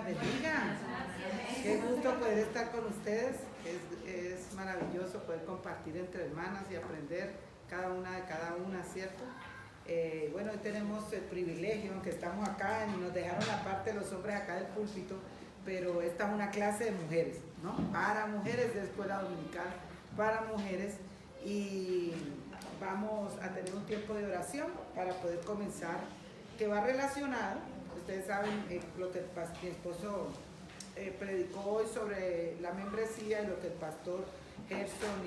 Bendiga. Qué gusto poder estar con ustedes. Es maravilloso poder compartir entre hermanas y aprender cada una de cada una, ¿cierto? Bueno, hoy tenemos el privilegio, aunque estamos acá y nos dejaron la parte de los hombres acá del púlpito, pero esta es una clase de mujeres, ¿no? Para mujeres de escuela dominical, para mujeres, y vamos a tener un tiempo de oración para poder comenzar, que va relacionado. Ustedes saben lo que mi esposo predicó hoy sobre la membresía y lo que el pastor Gerson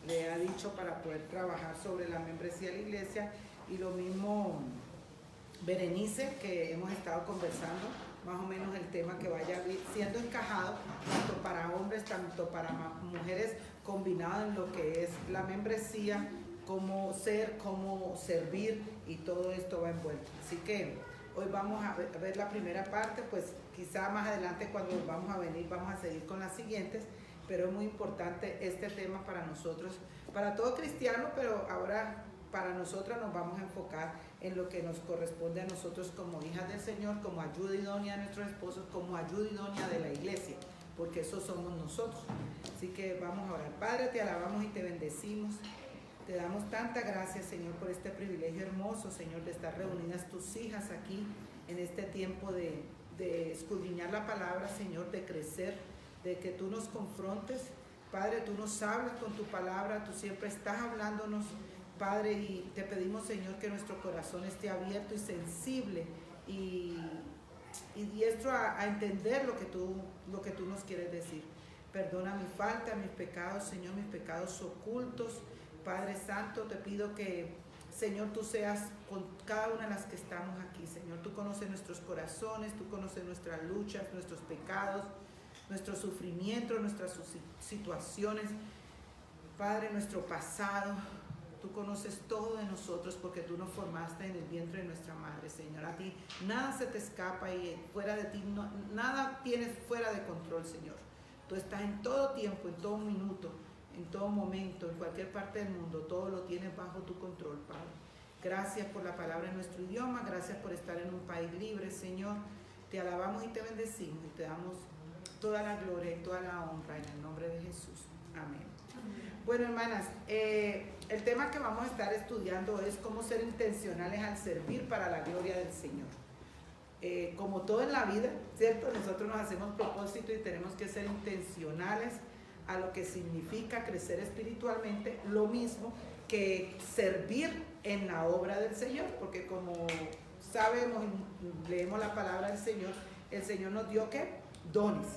le ha dicho para poder trabajar sobre la membresía de la iglesia, y lo mismo Berenice, que hemos estado conversando más o menos el tema que vaya siendo encajado tanto para hombres, tanto para mujeres, combinado en lo que es la membresía, cómo ser, cómo servir, y todo esto va envuelto. Así que hoy vamos a ver la primera parte, pues quizá más adelante cuando vamos a venir vamos a seguir con las siguientes, pero es muy importante este tema para nosotros, para todo cristiano, pero ahora para nosotras nos vamos a enfocar en lo que nos corresponde a nosotros como hijas del Señor, como ayuda idónea de nuestros esposos, como ayuda idónea de la iglesia, porque eso somos nosotros. Así que vamos a orar. Padre, te alabamos y te bendecimos. Te damos tanta gracias, Señor, por este privilegio hermoso, Señor, de estar reunidas tus hijas aquí en este tiempo de escudriñar la palabra, Señor, de crecer, de que tú nos confrontes. Padre, tú nos hablas con tu palabra, tú siempre estás hablándonos, Padre, y te pedimos, Señor, que nuestro corazón esté abierto y sensible y diestro a entender lo que tú nos quieres decir. Perdona mi falta, mis pecados, Señor, mis pecados ocultos. Padre Santo, te pido que, Señor, tú seas con cada una de las que estamos aquí, Señor. Tú conoces nuestros corazones, tú conoces nuestras luchas, nuestros pecados, nuestros sufrimientos, nuestras situaciones, Padre, nuestro pasado. Tú conoces todo de nosotros porque tú nos formaste en el vientre de nuestra madre, Señor. A ti nada se te escapa y fuera de ti nada tienes fuera de control, Señor. Tú estás en todo tiempo, en todo minuto, en todo momento, en cualquier parte del mundo. Todo lo tienes bajo tu control, Padre. Gracias por la palabra en nuestro idioma. Gracias por estar en un país libre, Señor. Te alabamos y te bendecimos y te damos toda la gloria y toda la honra en el nombre de Jesús. Amén. Bueno, hermanas, el tema que vamos a estar estudiando es cómo ser intencionales al servir para la gloria del Señor. Como todo en la vida, ¿cierto? Nosotros nos hacemos propósito y tenemos que ser intencionales a lo que significa crecer espiritualmente, lo mismo que servir en la obra del Señor, porque como sabemos, leemos la palabra del Señor, el Señor nos dio ¿qué? Dones.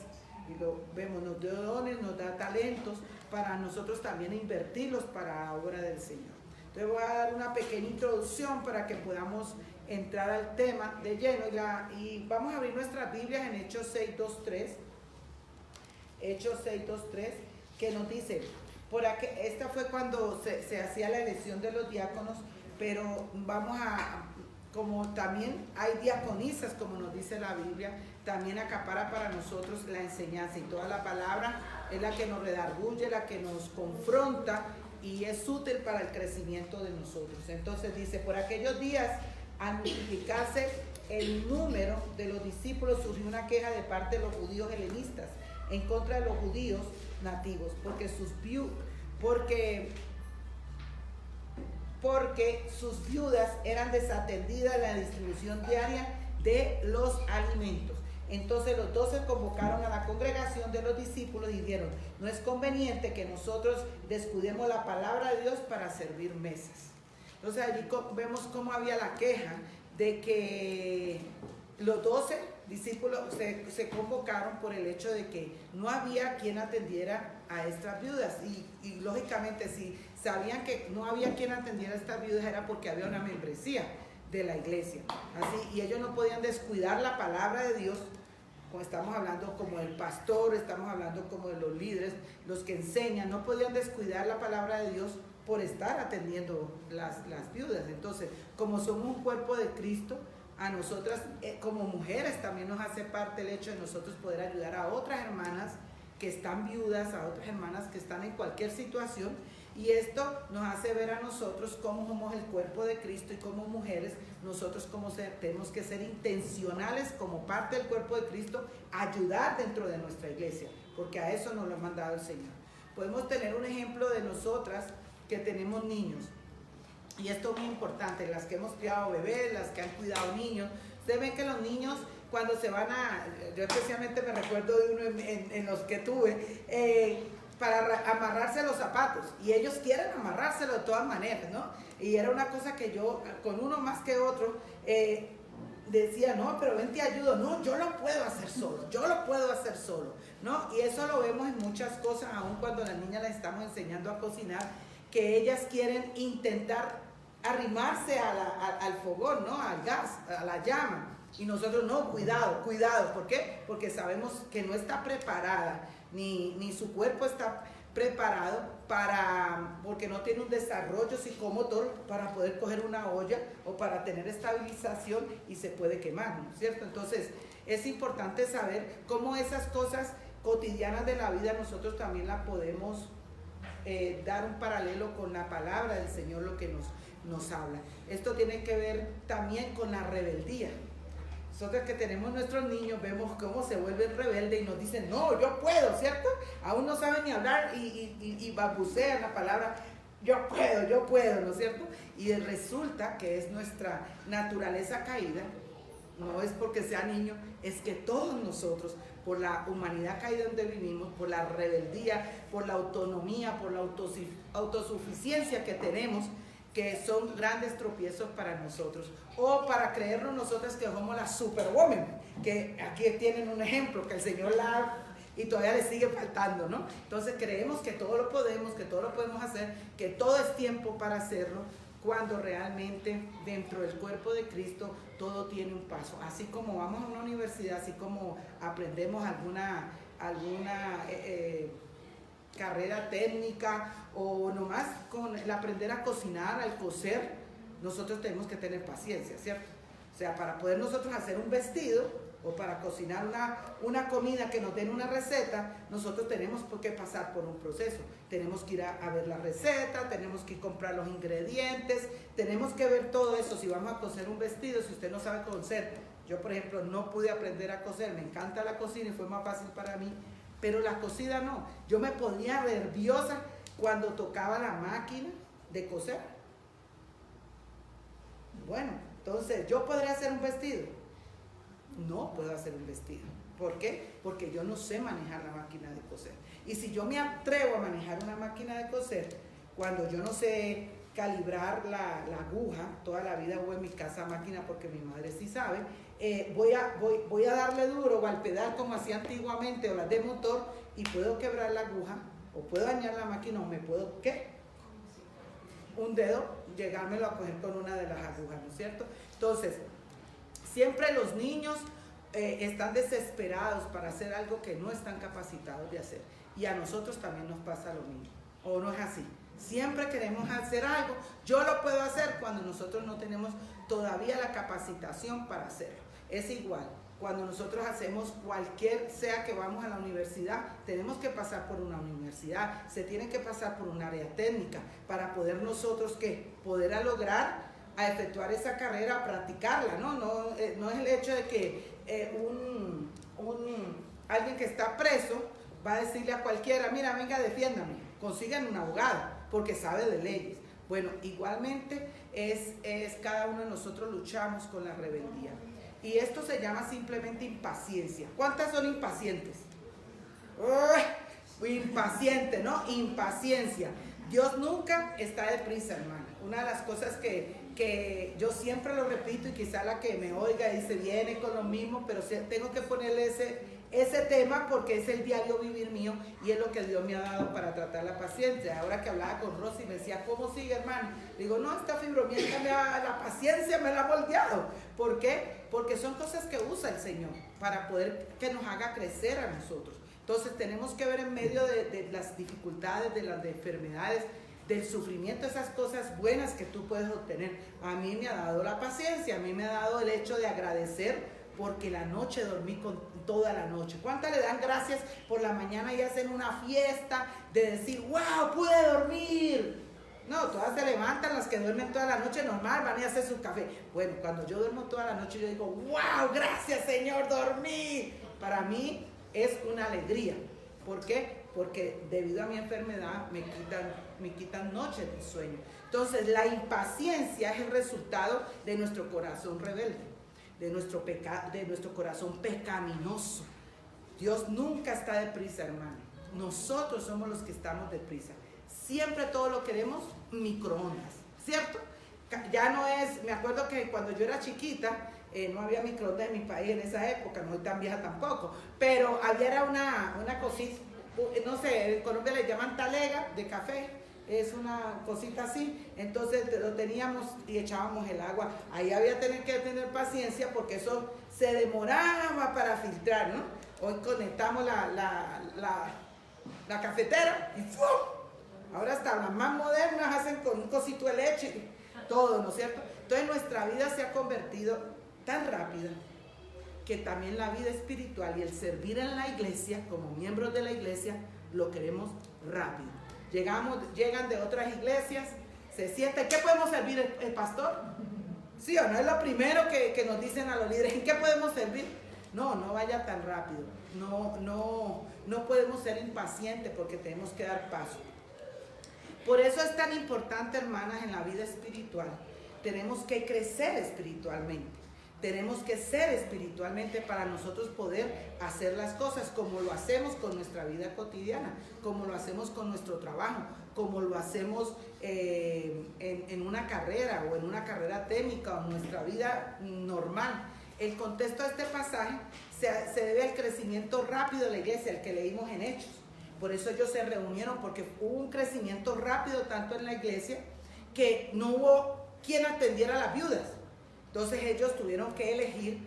Y lo vemos, nos dio dones, nos da talentos para nosotros también invertirlos para la obra del Señor. Entonces voy a dar una pequeña introducción para que podamos entrar al tema de lleno y vamos a abrir nuestras Biblias en Hechos 6:2-3. Hechos 6:2-3, que nos dice, esta fue cuando se hacía la elección de los diáconos, pero vamos a, como también hay diaconisas, como nos dice la Biblia, también acapara para nosotros la enseñanza, y toda la palabra es la que nos redarguye, la que nos confronta y es útil para el crecimiento de nosotros. Entonces dice, por aquellos días, al multiplicarse el número de los discípulos, surgió una queja de parte de los judíos helenistas en contra de los judíos nativos, porque sus viudas eran desatendidas en la distribución diaria de los alimentos. Entonces los 12 convocaron a la congregación de los discípulos y dijeron, no es conveniente que nosotros descuidemos la palabra de Dios para servir mesas. Entonces allí vemos cómo había la queja de que los 12 discípulos se convocaron por el hecho de que no había quien atendiera a estas viudas, y lógicamente si sabían que no había quien atendiera a estas viudas era porque había una membresía de la iglesia, así, y ellos no podían descuidar la palabra de Dios. Como estamos hablando como del pastor, estamos hablando como de los líderes, los que enseñan, no podían descuidar la palabra de Dios por estar atendiendo las viudas. Entonces, como somos un cuerpo de Cristo, a nosotras como mujeres también nos hace parte el hecho de nosotros poder ayudar a otras hermanas que están viudas, a otras hermanas que están en cualquier situación, Y esto nos hace ver a nosotros cómo somos el cuerpo de Cristo y como mujeres, nosotros tenemos que ser intencionales como parte del cuerpo de Cristo, ayudar dentro de nuestra iglesia, porque a eso nos lo ha mandado el Señor. Podemos tener un ejemplo de nosotras que tenemos niños, y esto es muy importante, las que hemos criado bebés, las que han cuidado niños. Ustedes ven que los niños cuando se van yo especialmente me recuerdo de uno en los que tuve, para amarrarse los zapatos, y ellos quieren amarrárselo de todas maneras, ¿no? Y era una cosa que yo, con uno más que otro, decía, no, pero ven te ayudo, no, yo lo puedo hacer solo, ¿no? Y eso lo vemos en muchas cosas, aun cuando a las niñas les estamos enseñando a cocinar, que ellas quieren intentar arrimarse al fogón, ¿no? Al gas, a la llama. Y nosotros, no, cuidado. ¿Por qué? Porque sabemos que no está preparada, ni su cuerpo está preparado porque no tiene un desarrollo psicomotor para poder coger una olla o para tener estabilización y se puede quemar, ¿no es cierto? Entonces, es importante saber cómo esas cosas cotidianas de la vida nosotros también la podemos dar un paralelo con la palabra del Señor, lo que nos habla. Esto tiene que ver también con la rebeldía. Nosotros que tenemos nuestros niños vemos cómo se vuelven rebeldes y nos dicen, no, yo puedo, ¿cierto? Aún no saben ni hablar y balbucean la palabra, yo puedo, ¿no es cierto? Y resulta que es nuestra naturaleza caída, no es porque sea niño, es que todos nosotros, por la humanidad caída donde vivimos, por la rebeldía, por la autonomía, por la autosuficiencia que tenemos, que son grandes tropiezos para nosotros, o para creernos nosotras que somos la superwoman, que aquí tienen un ejemplo, que el Señor y todavía le sigue faltando, ¿no? Entonces creemos que todo lo podemos hacer, que todo es tiempo para hacerlo, cuando realmente dentro del cuerpo de Cristo todo tiene un paso. Así como vamos a una universidad, así como aprendemos alguna carrera técnica, o nomás con el aprender a cocinar, al coser, nosotros tenemos que tener paciencia, ¿cierto? O sea, para poder nosotros hacer un vestido o para cocinar una comida que nos den una receta, nosotros tenemos que pasar por un proceso. Tenemos que ir a ver la receta, tenemos que ir a comprar los ingredientes, tenemos que ver todo eso. Si vamos a coser un vestido, si usted no sabe coser, yo por ejemplo no pude aprender a coser, me encanta la cocina y fue más fácil para mí, pero la cosida no. Yo me ponía nerviosa cuando tocaba la máquina de coser. Bueno, entonces, ¿yo podría hacer un vestido? No puedo hacer un vestido. ¿Por qué? Porque yo no sé manejar la máquina de coser. Y si yo me atrevo a manejar una máquina de coser, cuando yo no sé calibrar la aguja, toda la vida hubo en mi casa máquina porque mi madre sí sabe, voy a darle duro o al pedal como hacía antiguamente o las de motor y puedo quebrar la aguja o puedo dañar la máquina o me puedo, ¿qué? Un dedo, llegármelo a coger con una de las agujas, ¿no es cierto? Entonces, siempre los niños están desesperados para hacer algo que no están capacitados de hacer. Y a nosotros también nos pasa lo mismo. ¿O no es así? Siempre queremos hacer algo. Yo lo puedo hacer cuando nosotros no tenemos todavía la capacitación para hacerlo. Es igual. Cuando nosotros hacemos sea que vamos a la universidad, tenemos que pasar por una universidad, se tiene que pasar por un área técnica para poder nosotros poder lograr a efectuar esa carrera, a practicarla, ¿no? No es el hecho de que alguien que está preso va a decirle a cualquiera, mira, venga, defiéndame, consigan un abogado, porque sabe de leyes. Bueno, igualmente cada uno de nosotros luchamos con la rebeldía. Y esto se llama simplemente impaciencia. ¿Cuántas son impacientes? Impaciente, ¿no? Impaciencia. Dios nunca está deprisa, hermana. Una de las cosas que yo siempre lo repito y quizá la que me oiga dice, viene con lo mismo, pero tengo que ponerle ese tema porque es el diario vivir mío y es lo que Dios me ha dado para tratar la paciencia. Ahora que hablaba con Rosy me decía, ¿cómo sigue, hermano? Digo, no, esta fibromialgia la paciencia me la ha volteado. ¿Por qué? Porque son cosas que usa el Señor para poder que nos haga crecer a nosotros. Entonces tenemos que ver en medio de las dificultades, de las enfermedades, del sufrimiento, esas cosas buenas que tú puedes obtener. A mí me ha dado la paciencia, a mí me ha dado el hecho de agradecer porque la noche dormí toda la noche? ¿Cuántas le dan gracias por la mañana y hacen una fiesta de decir, wow, pude dormir? No, todas se levantan, las que duermen toda la noche normal, van y hacen su café. Bueno, cuando yo duermo toda la noche yo digo, wow, gracias Señor, dormí. Para mí es una alegría. ¿Por qué? Porque debido a mi enfermedad me quitan noches de sueño. Entonces la impaciencia es el resultado de nuestro corazón rebelde, de nuestro corazón pecaminoso. Dios nunca está deprisa, hermano. Nosotros somos los que estamos deprisa. Siempre todo lo queremos microondas, ¿cierto? Ya no es, me acuerdo que cuando yo era chiquita, no había microondas en mi país en esa época, no soy tan vieja tampoco, pero había una cosita, no sé, en Colombia le llaman talega de café, es una cosita así, entonces lo teníamos y echábamos el agua. Ahí había que tener paciencia porque eso se demoraba para filtrar, ¿no? Hoy conectamos la cafetera y ¡fum! Ahora hasta las más modernas hacen con un cosito de leche, todo, ¿no es cierto? Entonces nuestra vida se ha convertido tan rápida que también la vida espiritual y el servir en la iglesia, como miembros de la iglesia, lo queremos rápido. Llegan de otras iglesias, se sientan, ¿qué podemos servir el pastor? ¿Sí o no? Es lo primero que nos dicen a los líderes, ¿en qué podemos servir? No vaya tan rápido, no podemos ser impacientes porque tenemos que dar paso. Por eso es tan importante, hermanas, en la vida espiritual. Tenemos que crecer espiritualmente. Tenemos que ser espiritualmente para nosotros poder hacer las cosas como lo hacemos con nuestra vida cotidiana, como lo hacemos con nuestro trabajo, como lo hacemos en una carrera o en una carrera técnica o en nuestra vida normal. El contexto de este pasaje se debe al crecimiento rápido de la iglesia, el que leímos en Hechos. Por eso ellos se reunieron, porque hubo un crecimiento rápido tanto en la iglesia que no hubo quien atendiera a las viudas. Entonces ellos tuvieron que elegir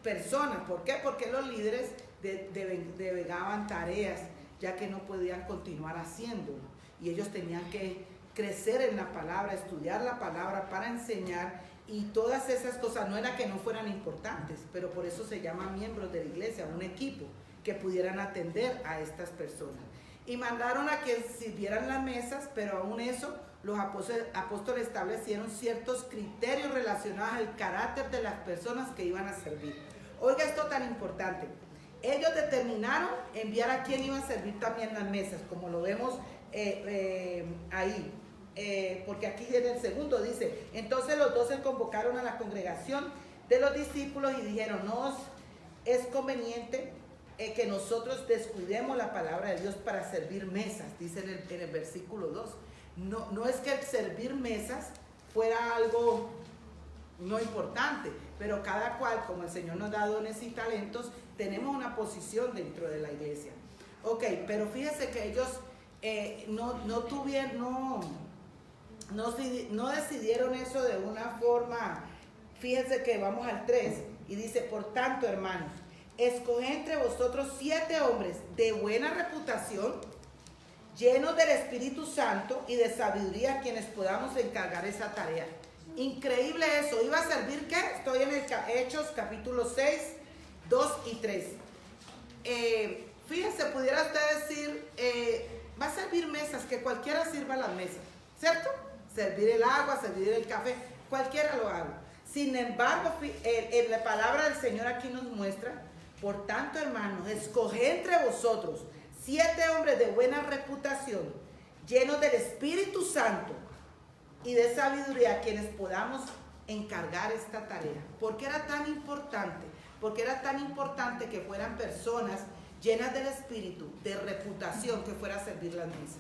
personas. ¿Por qué? Porque los líderes delegaban tareas, ya que no podían continuar haciéndolo. Y ellos tenían que crecer en la palabra, estudiar la palabra para enseñar. Y todas esas cosas no era que no fueran importantes, pero por eso se llaman miembros de la iglesia, un equipo que pudieran atender a estas personas. Y mandaron a que sirvieran las mesas, pero aún eso, los apóstoles establecieron ciertos criterios relacionados al carácter de las personas que iban a servir. Oiga esto tan importante. Ellos determinaron enviar a quien iba a servir también las mesas, como lo vemos ahí. Porque aquí en el segundo dice, entonces los 12 convocaron a la congregación de los discípulos y dijeron, no es conveniente que nosotros descuidemos la palabra de Dios para servir mesas, dice en el versículo 2. No es que el servir mesas fuera algo no importante, pero cada cual, como el Señor nos da dones y talentos, tenemos una posición dentro de la iglesia. Ok, pero fíjese que ellos no decidieron eso de una forma. Fíjense que vamos al 3 y dice, por tanto, hermanos, escoged entre vosotros 7 hombres de buena reputación, llenos del Espíritu Santo y de sabiduría, quienes podamos encargar esa tarea. Increíble eso. ¿Iba a servir qué? Estoy en el Hechos capítulo 6, 2 y 3. Fíjense, pudiera usted decir, va a servir mesas, que cualquiera sirva las mesas, ¿cierto? Servir el agua, servir el café, cualquiera lo haga. Sin embargo, la palabra del Señor aquí nos muestra, por tanto, hermanos, escoged entre vosotros 7 hombres de buena reputación, llenos del Espíritu Santo y de sabiduría, quienes podamos encargar esta tarea. ¿Por qué era tan importante? Porque era tan importante que fueran personas llenas del Espíritu, de reputación, que fuera a servir las mesas.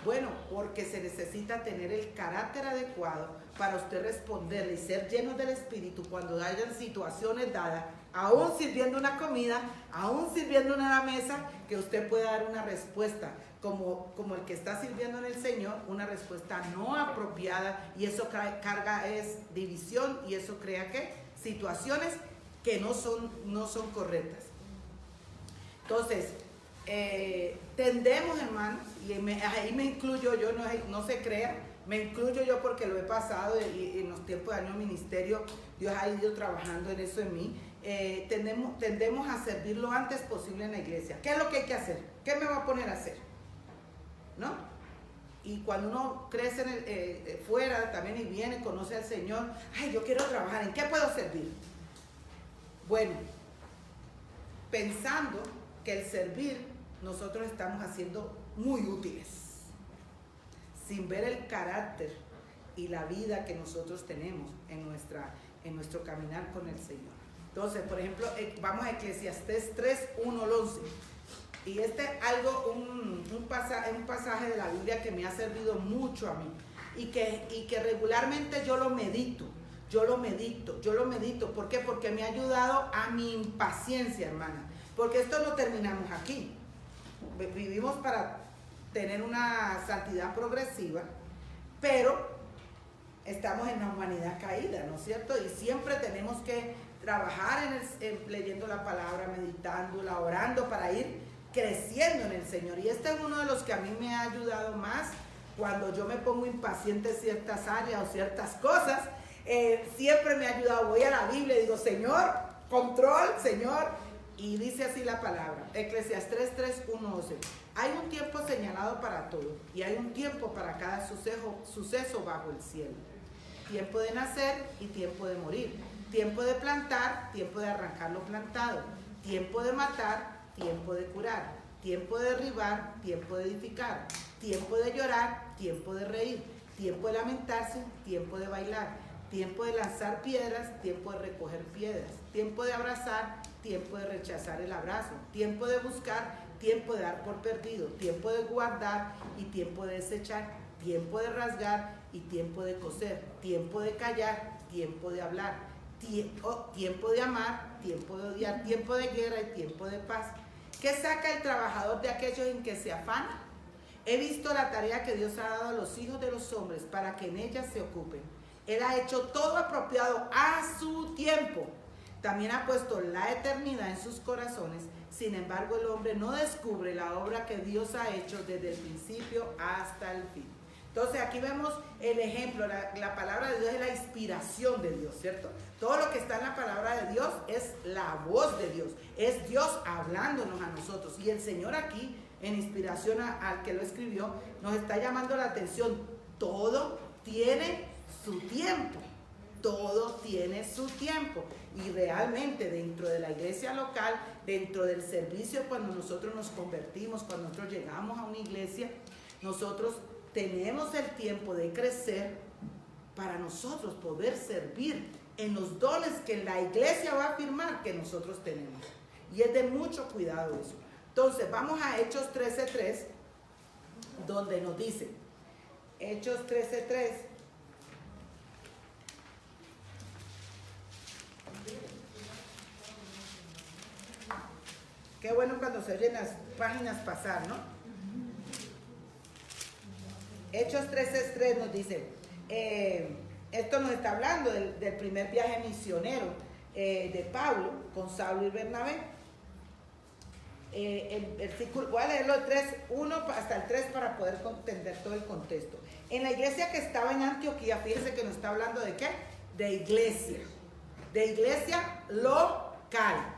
Bueno, porque se necesita tener el carácter adecuado para usted responderle y ser lleno del Espíritu cuando hayan situaciones dadas, aún sirviendo una comida, aún sirviendo una mesa, que usted pueda dar una respuesta como el que está sirviendo en el Señor, una respuesta no apropiada, y eso carga es división, y eso crea ¿qué? Situaciones que no son correctas. Entonces, tendemos, hermanos, y ahí me incluyo yo, no se crea, me incluyo yo porque lo he pasado y en los tiempos de año ministerio Dios ha ido trabajando en eso en mí, tendemos a servir lo antes posible en la iglesia. ¿Qué es lo que hay que hacer? ¿Qué me va a poner a hacer? ¿No? Y cuando uno crece fuera también y viene, conoce al Señor, ay, yo quiero trabajar, ¿en qué puedo servir? Bueno, pensando que el servir nosotros estamos haciendo muy útiles, sin ver el carácter y la vida que nosotros tenemos en nuestro caminar con el Señor. Entonces, por ejemplo, vamos a Eclesiastés 3, 1 al 11. Y un pasaje de la Biblia que me ha servido mucho a mí y que regularmente yo lo medito. ¿Por qué? Porque me ha ayudado a mi impaciencia, hermana. Porque esto no terminamos aquí. Vivimos para tener una santidad progresiva, pero estamos en la humanidad caída, ¿no es cierto? Y siempre tenemos que trabajar leyendo la palabra, meditándola, orando para ir creciendo en el Señor. Y este es uno de los que a mí me ha ayudado más cuando yo me pongo impaciente en ciertas áreas o ciertas cosas. Siempre me ha ayudado. Voy a la Biblia y digo, Señor, control, Señor. Y dice así la palabra, Eclesiastés 3, 1, 12. Hay un tiempo señalado para todo y hay un tiempo para cada suceso bajo el cielo. Tiempo de nacer y tiempo de morir. Tiempo de plantar, tiempo de arrancar lo plantado. Tiempo de matar, tiempo de curar, tiempo de derribar, tiempo de edificar, tiempo de llorar, tiempo de reír, tiempo de lamentarse, tiempo de bailar, tiempo de lanzar piedras, tiempo de recoger piedras, tiempo de abrazar, tiempo de rechazar el abrazo, tiempo de buscar, tiempo de dar por perdido, tiempo de guardar y tiempo de desechar, tiempo de rasgar y tiempo de coser, tiempo de callar, tiempo de hablar, tiempo de amar, tiempo de odiar, tiempo de guerra y tiempo de paz. ¿Qué saca el trabajador de aquellos en que se afana? He visto la tarea que Dios ha dado a los hijos de los hombres para que en ella se ocupen. Él ha hecho todo apropiado a su tiempo. También ha puesto la eternidad en sus corazones. Sin embargo, el hombre no descubre la obra que Dios ha hecho desde el principio hasta el fin. Entonces aquí vemos el ejemplo, la palabra de Dios es la inspiración de Dios, ¿cierto? Todo lo que está en la palabra de Dios es la voz de Dios, es Dios hablándonos a nosotros. Y el Señor aquí, en inspiración al que lo escribió, nos está llamando la atención. Todo tiene su tiempo, todo tiene su tiempo. Y realmente dentro de la iglesia local, dentro del servicio, cuando nosotros nos convertimos, cuando nosotros llegamos a una iglesia, nosotros tenemos el tiempo de crecer para nosotros poder servir en los dones que la iglesia va a afirmar que nosotros tenemos. Y es de mucho cuidado eso. Entonces, vamos a Hechos 13:3, donde nos dice, Hechos 13:3, qué bueno cuando se oyen las páginas pasar, ¿no? Hechos 13:3 nos dice, esto nos está hablando del primer viaje misionero de Pablo con Saulo y Bernabé. El versículo, voy a leerlo el 3:1 hasta el 3 para poder entender todo el contexto. En la iglesia que estaba en Antioquía, fíjense que nos está hablando de ¿qué? De iglesia local.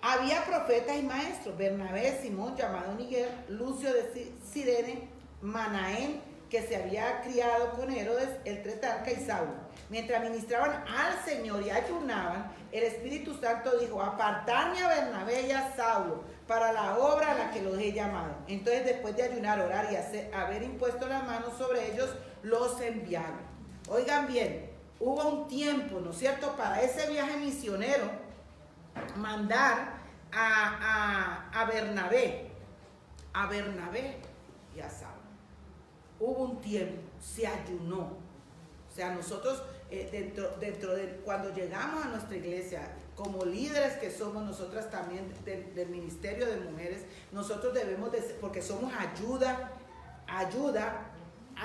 Había profetas y maestros, Bernabé, Simón, llamado Níger, Lucio de Cirene, Manaén, que se había criado con Herodes, el tetrarca, y Saulo. Mientras ministraban al Señor y ayunaban, el Espíritu Santo dijo, apartadme a Bernabé y a Saulo para la obra a la que los he llamado. Entonces, después de ayunar, orar y haber impuesto las manos sobre ellos, los enviaron. Oigan bien, hubo un tiempo, ¿no es cierto?, para ese viaje misionero, mandar a Bernabé y a Saulo. Hubo un tiempo, se ayunó. O sea, nosotros dentro de cuando llegamos a nuestra iglesia, como líderes que somos nosotras también del ministerio de mujeres, nosotros debemos de ser, porque somos ayuda a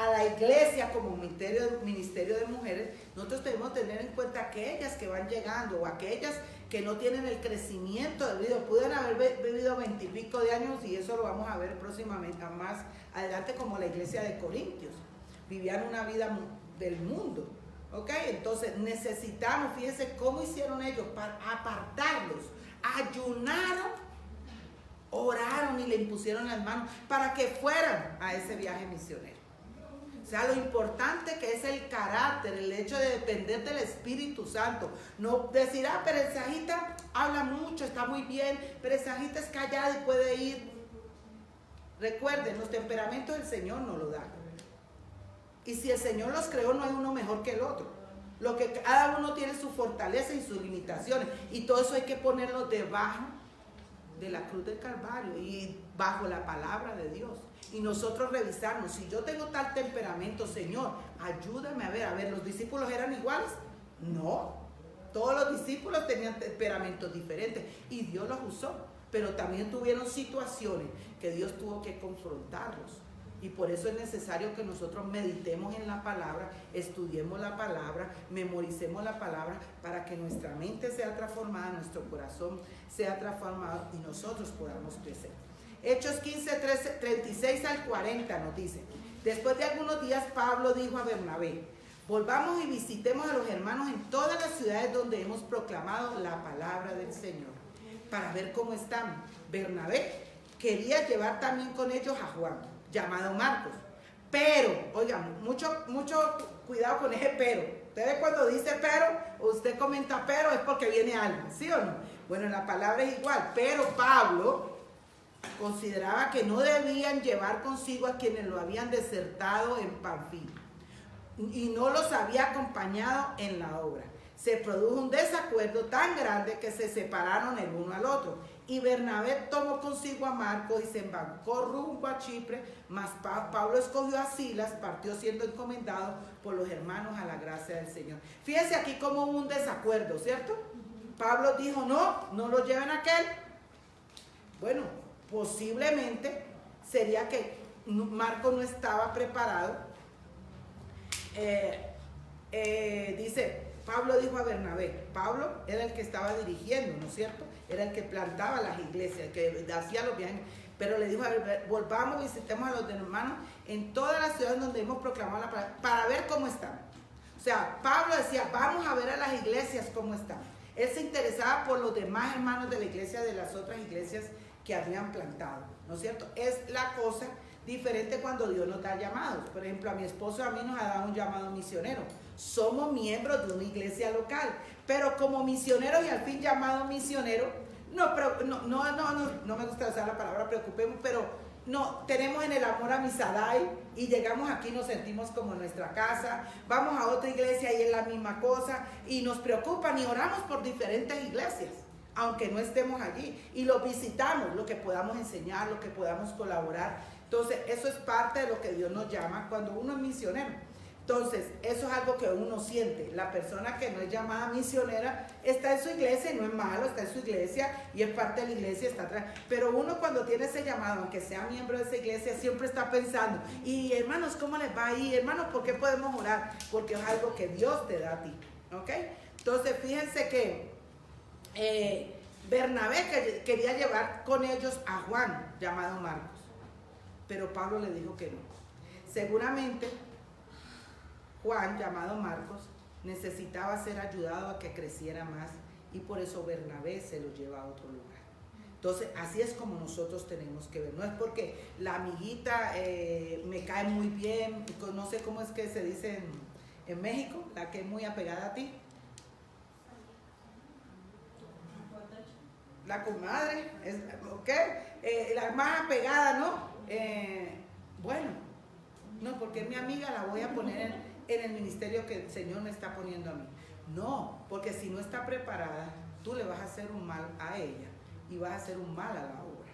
la iglesia como ministerio de mujeres, nosotros debemos tener en cuenta aquellas que van llegando o aquellas que no tienen el crecimiento debido, pueden haber vivido 20 y pico de años, y eso lo vamos a ver próximamente más adelante, como la iglesia de Corintios, vivían una vida del mundo, ¿Ok? Entonces necesitamos, fíjense cómo hicieron ellos para apartarlos. Ayunaron, oraron y le impusieron las manos para que fueran a ese viaje misionero. O sea, lo importante que es el carácter, el hecho de depender del Espíritu Santo. No decir, pero el Sajita habla mucho, está muy bien, pero el Sajita es callado y puede ir. Recuerden, los temperamentos del Señor no lo dan. Y si el Señor los creó, no hay uno mejor que el otro. Lo que cada uno tiene su fortaleza y sus limitaciones. Y todo eso hay que ponerlo debajo de la cruz del Calvario y bajo la palabra de Dios. Y nosotros revisarnos, si yo tengo tal temperamento, Señor, ayúdame a ver, ¿los discípulos eran iguales? No, todos los discípulos tenían temperamentos diferentes y Dios los usó, pero también tuvieron situaciones que Dios tuvo que confrontarlos. Y por eso es necesario que nosotros meditemos en la palabra, estudiemos la palabra, memoricemos la palabra para que nuestra mente sea transformada, nuestro corazón sea transformado y nosotros podamos crecer. Hechos 15, 36 al 40 nos dice: después de algunos días Pablo dijo a Bernabé: volvamos y visitemos a los hermanos en todas las ciudades donde hemos proclamado la palabra del Señor, para ver cómo están. Bernabé quería llevar también con ellos a Juan, llamado Marcos. Pero, oigan, mucho cuidado con ese pero. Ustedes cuando dice pero, usted comenta pero, es porque viene algo, ¿sí o no? Bueno, la palabra es igual, pero Pablo consideraba que no debían llevar consigo a quienes lo habían desertado en Panfilia y no los había acompañado en la obra. Se produjo un desacuerdo tan grande que se separaron el uno al otro. Y Bernabé tomó consigo a Marcos y se embarcó rumbo a Chipre, mas Pablo escogió a Silas, partió siendo encomendado por los hermanos a la gracia del Señor. Fíjense aquí como hubo un desacuerdo, ¿cierto? Pablo dijo, no lo lleven a aquel. Bueno, posiblemente sería que Marcos no estaba preparado. Dice, Pablo dijo a Bernabé, Pablo era el que estaba dirigiendo, ¿no es cierto? Era el que plantaba las iglesias, el que hacía los viajes, pero le dijo, volvamos, visitemos a los hermanos en todas las ciudades donde hemos proclamado la palabra, para ver cómo están. O sea, Pablo decía, vamos a ver a las iglesias cómo están. Él se interesaba por los demás hermanos de la iglesia, de las otras iglesias que habían plantado, ¿no es cierto? Es la cosa diferente cuando Dios nos da llamados. Por ejemplo, a mi esposo y a mí nos ha dado un llamado misionero. Somos miembros de una iglesia local, pero como misioneros y al fin llamado misionero, no me gusta usar la palabra preocupemos, pero no, tenemos en el amor a Misadai y llegamos aquí, nos sentimos como en nuestra casa, vamos a otra iglesia y es la misma cosa y nos preocupan y oramos por diferentes iglesias, aunque no estemos allí, y los visitamos, lo que podamos enseñar, lo que podamos colaborar. Entonces, eso es parte de lo que Dios nos llama cuando uno es misionero. Entonces, eso es algo que uno siente. La persona que no es llamada misionera está en su iglesia y no es malo, está en su iglesia y es parte de la iglesia, está atrás. Pero uno cuando tiene ese llamado, aunque sea miembro de esa iglesia, siempre está pensando, y hermanos, ¿cómo les va ahí? Hermanos, ¿por qué podemos orar? Porque es algo que Dios te da a ti, ¿ok? Entonces, fíjense que Bernabé quería llevar con ellos a Juan, llamado Marcos. Pero Pablo le dijo que no. Seguramente Juan, llamado Marcos, necesitaba ser ayudado a que creciera más y por eso Bernabé se lo lleva a otro lugar. Entonces, así es como nosotros tenemos que ver. No es porque la amiguita me cae muy bien, no sé cómo es que se dice en México, la que es muy apegada a ti. La comadre, ¿ok? La más apegada, ¿no? Bueno, no, porque es mi amiga, la voy a poner en el ministerio que el Señor me está poniendo a mí. No, porque si no está preparada, tú le vas a hacer un mal a ella y vas a hacer un mal a la obra.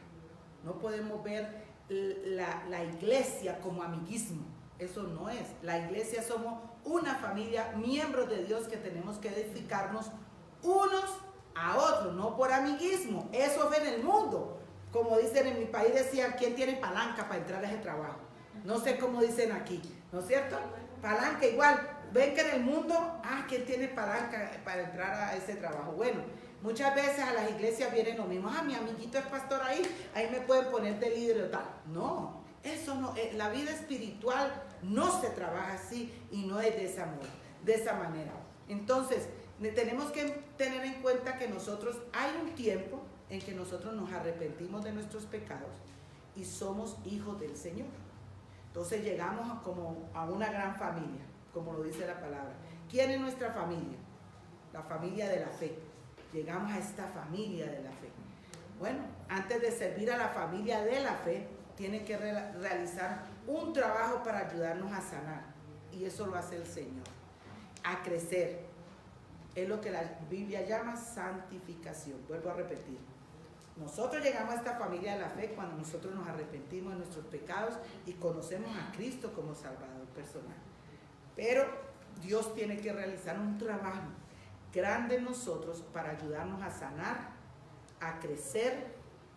No podemos ver la iglesia como amiguismo. Eso no es. La iglesia somos una familia, miembros de Dios que tenemos que edificarnos unos a otros, no por amiguismo. Eso es en el mundo. Como dicen en mi país, decían, ¿quién tiene palanca para entrar a ese trabajo? No sé cómo dicen aquí, ¿no es cierto? Palanca igual. Ven que en el mundo, ¿quién tiene palanca para entrar a ese trabajo? Bueno, muchas veces a las iglesias vienen lo mismo. Mi amiguito es pastor ahí me pueden poner de líder o tal. No, eso no, la vida espiritual no se trabaja así y no es de ese amor. de esa manera. Entonces, tenemos que tener en cuenta que nosotros, hay un tiempo en que nosotros nos arrepentimos de nuestros pecados y somos hijos del Señor. Entonces llegamos como a una gran familia, como lo dice la palabra. ¿Quién es nuestra familia? La familia de la fe. Llegamos a esta familia de la fe. Bueno, antes de servir a la familia de la fe, tiene que realizar un trabajo para ayudarnos a sanar. Y eso lo hace el Señor. A crecer. Es lo que la Biblia llama santificación. Vuelvo a repetir. Nosotros llegamos a esta familia de la fe cuando nosotros nos arrepentimos de nuestros pecados y conocemos a Cristo como Salvador personal. Pero Dios tiene que realizar un trabajo grande en nosotros para ayudarnos a sanar, a crecer,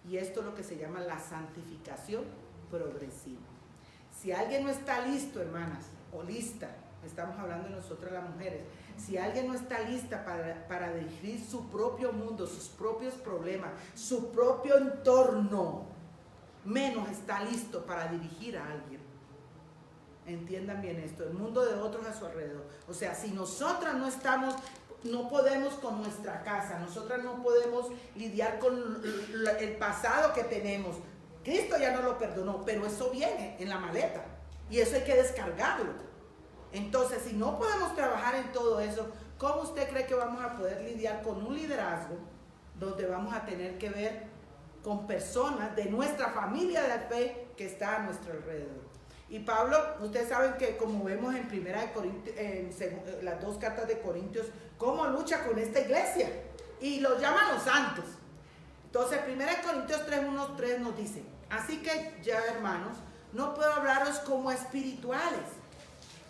y esto es lo que se llama la santificación progresiva. Si alguien no está listo, hermanas, o lista, estamos hablando de nosotras las mujeres, si alguien no está lista para dirigir su propio mundo, sus propios problemas, su propio entorno, menos está listo para dirigir a alguien. Entiendan bien esto, el mundo de otros a su alrededor. O sea, si nosotras no podemos con nuestra casa, nosotras no podemos lidiar con el pasado que tenemos. Cristo ya no lo perdonó, pero eso viene en la maleta y eso hay que descargarlo. Entonces, si no podemos trabajar en todo eso, ¿cómo usted cree que vamos a poder lidiar con un liderazgo donde vamos a tener que ver con personas de nuestra familia de fe que está a nuestro alrededor? Y Pablo, ustedes saben que como vemos en Primera de Corintios, en las dos cartas de Corintios, cómo lucha con esta iglesia y los llama los santos. Entonces, Primera de Corintios 3:1-3 nos dice: así que ya, hermanos, no puedo hablaros como espirituales.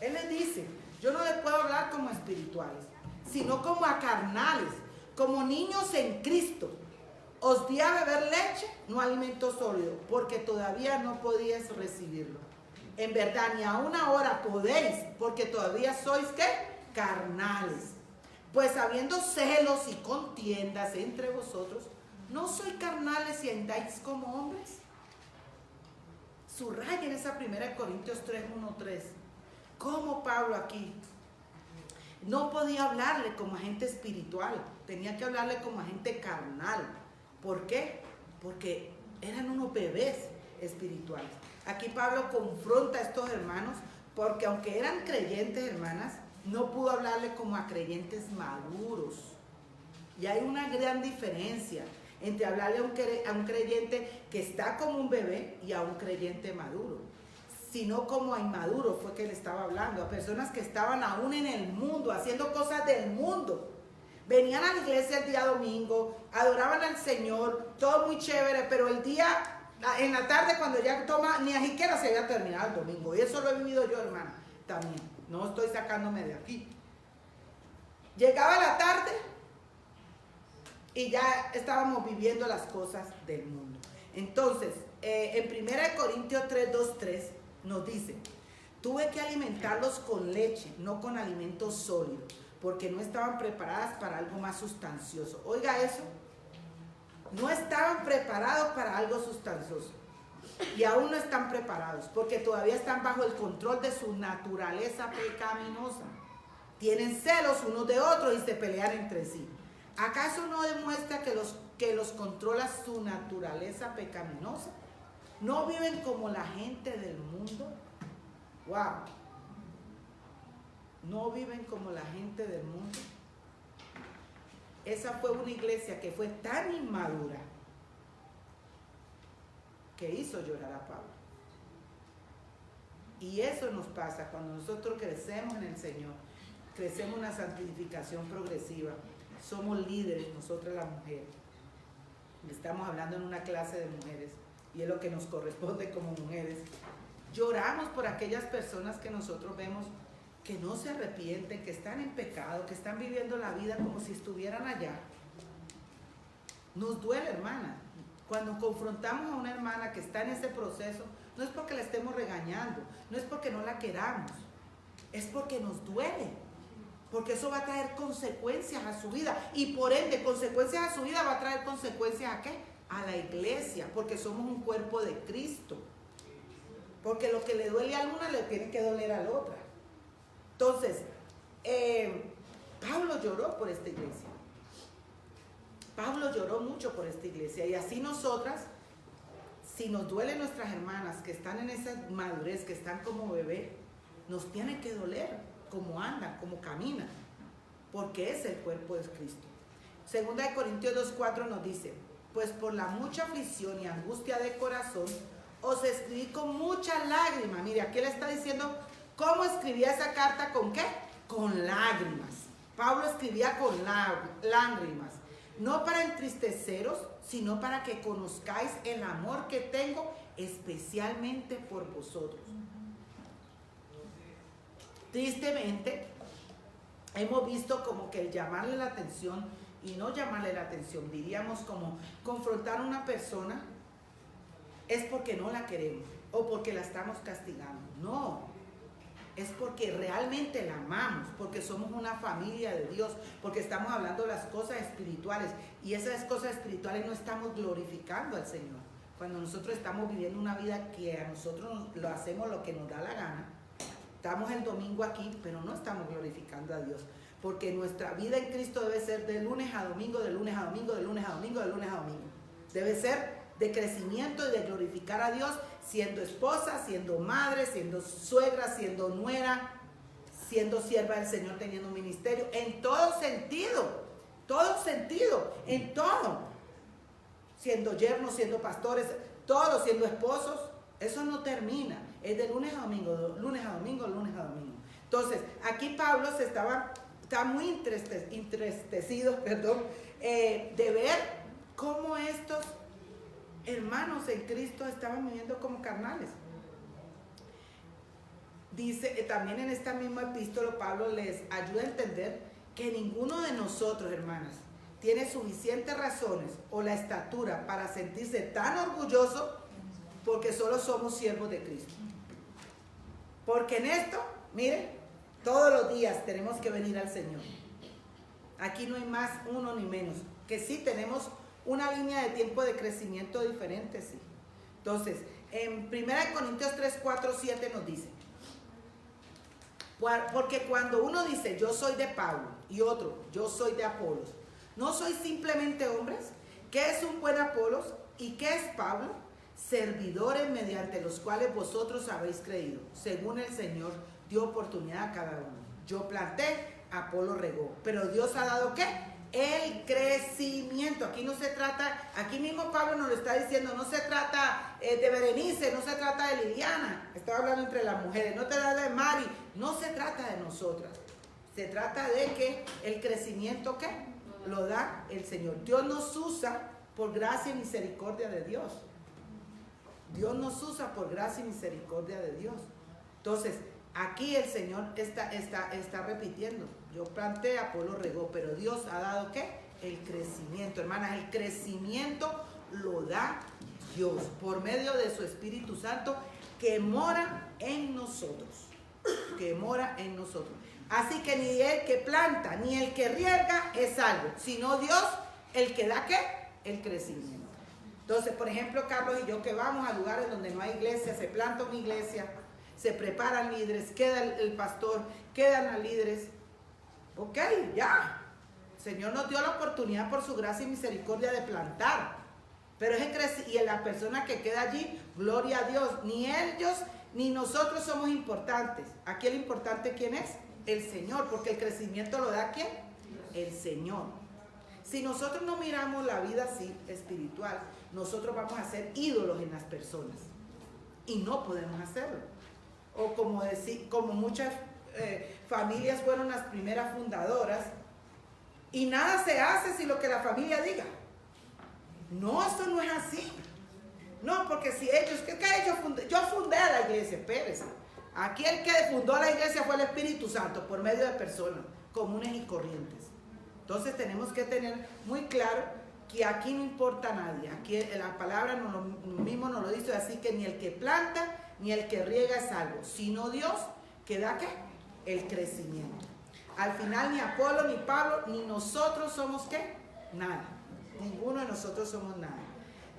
Él les dice: yo no les puedo hablar como espirituales, sino como a carnales, como niños en Cristo. Os di a beber leche, no alimento sólido, porque todavía no podíais recibirlo. En verdad, ni aún ahora podéis, porque todavía sois, ¿qué? Carnales. Pues habiendo celos y contiendas entre vosotros, ¿no sois carnales y andáis como hombres? Subrayen esa 1 Corintios 3:1-3. Como Pablo aquí no podía hablarle como a gente espiritual, tenía que hablarle como a gente carnal. ¿Por qué? Porque eran unos bebés espirituales. Aquí Pablo confronta a estos hermanos porque aunque eran creyentes, hermanas, no pudo hablarle como a creyentes maduros. Y hay una gran diferencia entre hablarle a un creyente que está como un bebé y a un creyente maduro. Sino como a inmaduros fue que él estaba hablando, a personas que estaban aún en el mundo, haciendo cosas del mundo. Venían a la iglesia el día domingo, adoraban al Señor, todo muy chévere, pero el día, en la tarde cuando ya toma, ni a siquiera se había terminado el domingo. Y eso lo he vivido yo, hermana, también. No estoy sacándome de aquí. Llegaba la tarde y ya estábamos viviendo las cosas del mundo. Entonces, en 1 Corintios 3:2-3 nos dice: tuve que alimentarlos con leche, no con alimento sólido, porque no estaban preparadas para algo más sustancioso. Oiga eso, no estaban preparados para algo sustancioso. Y aún no están preparados, porque todavía están bajo el control de su naturaleza pecaminosa. Tienen celos unos de otros y se pelean entre sí. ¿Acaso no demuestra que los controla su naturaleza pecaminosa? ¿No viven como la gente del mundo? ¡Wow! ¿No viven como la gente del mundo? Esa fue una iglesia que fue tan inmadura que hizo llorar a Pablo. Y eso nos pasa cuando nosotros crecemos en el Señor, crecemos en una santificación progresiva, somos líderes, nosotras las mujeres. Estamos hablando en una clase de mujeres y es lo que nos corresponde como mujeres. Lloramos por aquellas personas que nosotros vemos que no se arrepienten, que están en pecado, que están viviendo la vida como si estuvieran allá. Nos duele, hermana. Cuando confrontamos a una hermana que está en ese proceso, no es porque la estemos regañando, no es porque no la queramos, es porque nos duele, porque eso va a traer consecuencias a su vida y por ende consecuencias a su vida va a traer consecuencias ¿a qué? A la iglesia, porque somos un cuerpo de Cristo, porque lo que le duele a una le tiene que doler a la otra. Entonces, Pablo lloró por esta iglesia. Pablo lloró mucho por esta iglesia. Y así nosotras, si nos duelen nuestras hermanas que están en esa madurez, que están como bebé, nos tiene que doler cómo andan, cómo caminan, porque es el cuerpo de Cristo. Segunda de Corintios 2:4 nos dice: pues por la mucha aflicción y angustia de corazón os escribí con muchas lágrimas. Mire, aquí le está diciendo cómo escribía esa carta, ¿con qué? Con lágrimas. Pablo escribía con lágrimas, no para entristeceros, sino para que conozcáis el amor que tengo especialmente por vosotros. Tristemente, hemos visto como que el llamarle la atención, y no llamarle la atención, diríamos como confrontar a una persona, es porque no la queremos o porque la estamos castigando. No, es porque realmente la amamos, porque somos una familia de Dios, porque estamos hablando de las cosas espirituales, y esas cosas espirituales no estamos glorificando al Señor. Cuando nosotros estamos viviendo una vida que a nosotros lo hacemos lo que nos da la gana, estamos el domingo aquí, pero no estamos glorificando a Dios, porque nuestra vida en Cristo debe ser de lunes a domingo, de lunes a domingo, de lunes a domingo, de lunes a domingo. Debe ser de crecimiento y de glorificar a Dios, siendo esposa, siendo madre, siendo suegra, siendo nuera, siendo sierva del Señor, teniendo un ministerio, en todo sentido, en todo. Siendo yernos, siendo pastores, todos siendo esposos, eso no termina. Es de lunes a domingo, de lunes a domingo, lunes a domingo. Entonces, aquí Pablo está muy entristecido, de ver cómo estos hermanos en Cristo estaban viviendo como carnales. Dice, también en esta misma epístola, Pablo les ayuda a entender que ninguno de nosotros, hermanas, tiene suficientes razones o la estatura para sentirse tan orgulloso, porque solo somos siervos de Cristo. Porque en esto, miren, todos los días tenemos que venir al Señor. Aquí no hay más uno ni menos, que sí tenemos una línea de tiempo de crecimiento diferente, sí. Entonces, en 1 Corintios 3, 4, 7 nos dice: porque cuando uno dice yo soy de Pablo y otro yo soy de Apolos, ¿no sois simplemente hombres? ¿Qué es un buen Apolos y qué es Pablo? Servidores mediante los cuales vosotros habéis creído, según el Señor dio oportunidad a cada uno. Yo planté, Apolo regó, pero Dios ha dado ¿qué? El crecimiento. Aquí no se trata, aquí mismo Pablo nos lo está diciendo, no se trata de Berenice, no se trata de Liliana, estaba hablando entre las mujeres, no se trata de Mari, no se trata de nosotras, se trata de que el crecimiento ¿qué? Lo da el Señor. Dios nos usa por gracia y misericordia de Dios. Dios nos usa por gracia y misericordia de Dios. Entonces, aquí el Señor está repitiendo. Yo planté, Apolo regó, pero Dios ha dado ¿qué? El crecimiento. Hermanas, el crecimiento lo da Dios por medio de su Espíritu Santo que mora en nosotros. Que mora en nosotros. Así que ni el que planta ni el que riega es algo, sino Dios el que da ¿qué? El crecimiento. Entonces, por ejemplo, Carlos y yo que vamos a lugares donde no hay iglesia, se planta una iglesia, se preparan líderes, queda el pastor, quedan las líderes. Ok, ya. El Señor nos dio la oportunidad por su gracia y misericordia de plantar. Pero y en la persona que queda allí, gloria a Dios. Ni ellos ni nosotros somos importantes. Aquí el importante, ¿quién es? El Señor, porque el crecimiento lo da ¿quién? El Señor. Si nosotros no miramos la vida así, espiritual, nosotros vamos a ser ídolos en las personas. Y no podemos hacerlo. O como muchas familias fueron las primeras fundadoras, y nada se hace sin lo que la familia diga. No, esto no es así. No, porque si ellos, ¿qué ellos yo fundé a la iglesia, espérese. Aquí el que fundó la iglesia fue el Espíritu Santo por medio de personas comunes y corrientes. Entonces tenemos que tener muy claro que aquí no importa a nadie. Aquí la palabra mismo nos lo dice, así que ni el que planta ni el que riega es algo, sino Dios que da ¿qué? El crecimiento. Al final ni Apolo, ni Pablo, ni nosotros somos ¿qué? Nada. Ninguno de nosotros somos nada.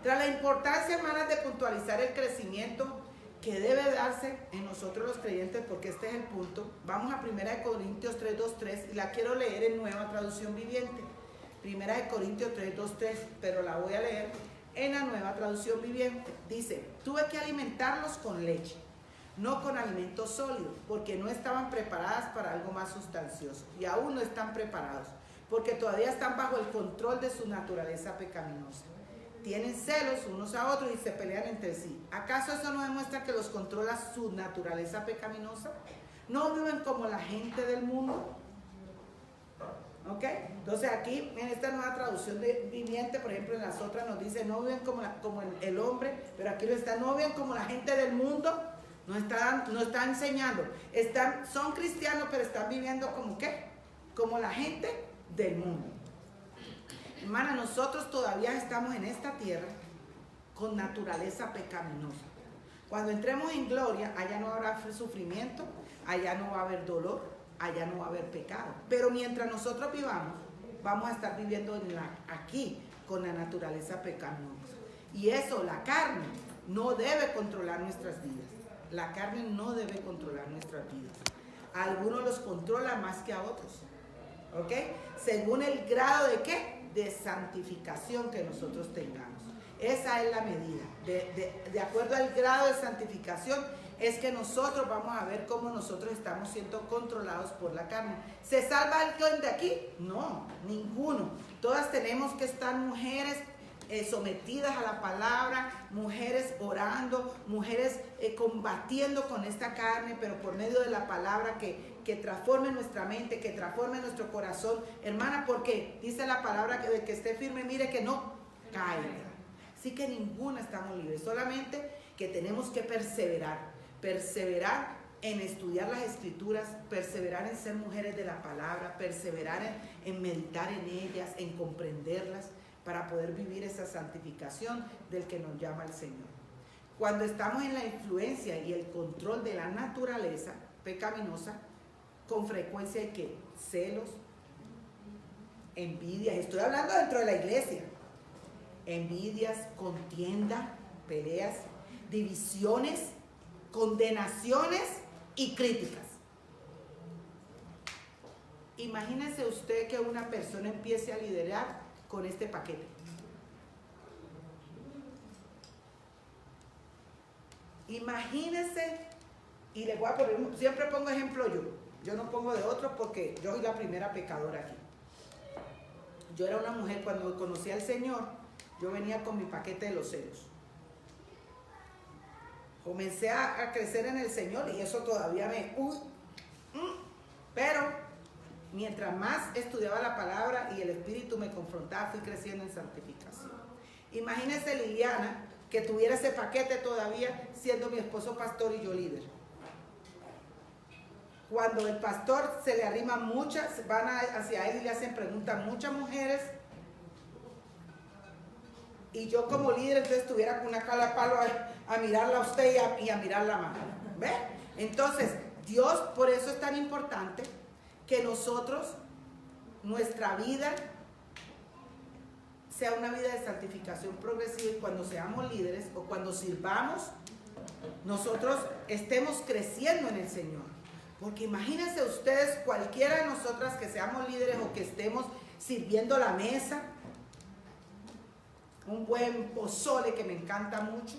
Tras la importancia, hermanas, de puntualizar el crecimiento que debe darse en nosotros los creyentes, porque este es el punto. Vamos a 1 Corintios 3, 2, 3, y la quiero leer en Nueva Traducción Viviente. 1 Corintios 3, 2, 3, pero la voy a leer en la Nueva Traducción Viviente. Dice: tuve que alimentarlos con leche, no con alimento sólido, porque no estaban preparadas para algo más sustancioso, y aún no están preparados, porque todavía están bajo el control de su naturaleza pecaminosa. Tienen celos unos a otros y se pelean entre sí. ¿Acaso eso no demuestra que los controla su naturaleza pecaminosa? ¿No viven como la gente del mundo? ¿Ok? Entonces aquí en esta Nueva Traducción Viviente, por ejemplo, en las otras nos dice no viven como el hombre, pero aquí lo está: no viven como la gente del mundo. No está enseñando. Son cristianos, pero están viviendo como ¿qué? Como la gente del mundo. Hermana, nosotros todavía estamos en esta tierra con naturaleza pecaminosa. Cuando entremos en gloria, allá no habrá sufrimiento, allá no va a haber dolor, allá no va a haber pecado. Pero mientras nosotros vivamos, vamos a estar viviendo aquí con la naturaleza pecaminosa. Y eso, la carne, no debe controlar nuestras vidas. La carne no debe controlar nuestras vidas. A algunos los controla más que a otros. ¿Ok? Según el grado de ¿qué? De santificación que nosotros tengamos. Esa es la medida. De acuerdo al grado de santificación es que nosotros vamos a ver cómo nosotros estamos siendo controlados por la carne. ¿Se salva alguien de aquí? No, ninguno. Todas tenemos que estar mujeres sometidas a la palabra, mujeres orando, mujeres combatiendo con esta carne, pero por medio de la palabra que transforme nuestra mente, que transforme nuestro corazón. Hermana, porque dice la palabra que el que esté firme, mire que no caiga. Así que ninguna estamos libres, solamente que tenemos que perseverar en estudiar las escrituras, perseverar en ser mujeres de la palabra, perseverar en meditar en ellas, en comprenderlas, para poder vivir esa santificación del que nos llama el Señor. Cuando estamos en la influencia y el control de la naturaleza pecaminosa, con frecuencia hay que celos, envidias, estoy hablando dentro de la iglesia, envidias, contienda, peleas, divisiones, condenaciones y críticas. Imagínese usted que una persona empiece a liderar con este paquete. Imagínese, y les voy a poner, siempre pongo ejemplo yo no pongo de otros porque yo soy la primera pecadora aquí. Yo era una mujer, cuando conocí al Señor, yo venía con mi paquete de los celos. Comencé a crecer en el Señor y eso todavía pero mientras más estudiaba la palabra y el Espíritu me confrontaba, fui creciendo en santificación. Imagínese Liliana, que tuviera ese paquete todavía, siendo mi esposo pastor y yo líder. Cuando el pastor se le arrima muchas, van hacia él y le hacen preguntas muchas mujeres, y yo como líder entonces estuviera con una cala de palo a mirarla a usted y a mirarla más. ¿Ve? Entonces, Dios, por eso es tan importante que nosotros, nuestra vida sea una vida de santificación progresiva, y cuando seamos líderes o cuando sirvamos, nosotros estemos creciendo en el Señor. Porque imagínense ustedes, cualquiera de nosotras que seamos líderes o que estemos sirviendo la mesa, un buen pozole que me encanta mucho,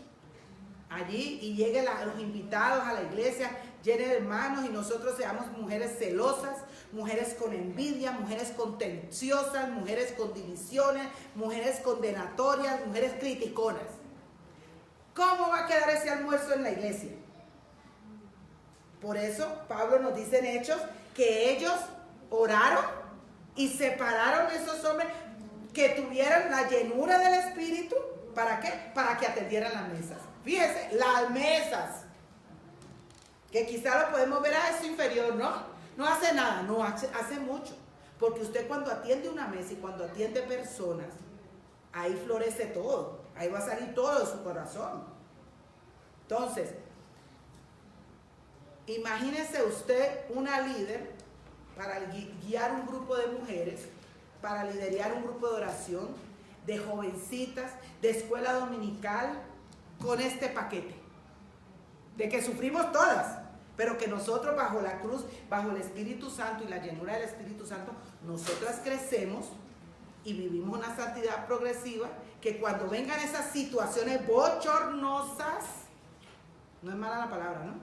allí, y lleguen los invitados a la iglesia llenos de hermanos, y nosotros seamos mujeres celosas, mujeres con envidia, mujeres contenciosas, mujeres con divisiones, mujeres condenatorias, mujeres criticonas. ¿Cómo va a quedar ese almuerzo en la iglesia? Por eso Pablo nos dice en Hechos que ellos oraron y separaron a esos hombres que tuvieran la llenura del Espíritu. ¿Para qué? Para que atendieran las mesas. Fíjense, las mesas, que quizá lo podemos ver a eso inferior, ¿no? No hace nada, no, hace mucho. Porque usted cuando atiende una mesa y cuando atiende personas, ahí florece todo, ahí va a salir todo de su corazón. Entonces, imagínese usted una líder para guiar un grupo de mujeres, para liderar un grupo de oración, de jovencitas, de escuela dominical, con este paquete. de que sufrimos todas, pero que nosotros bajo la cruz, bajo el Espíritu Santo y la llenura del Espíritu Santo, nosotras crecemos y vivimos una santidad progresiva, que cuando vengan esas situaciones bochornosas, no es mala la palabra, ¿no?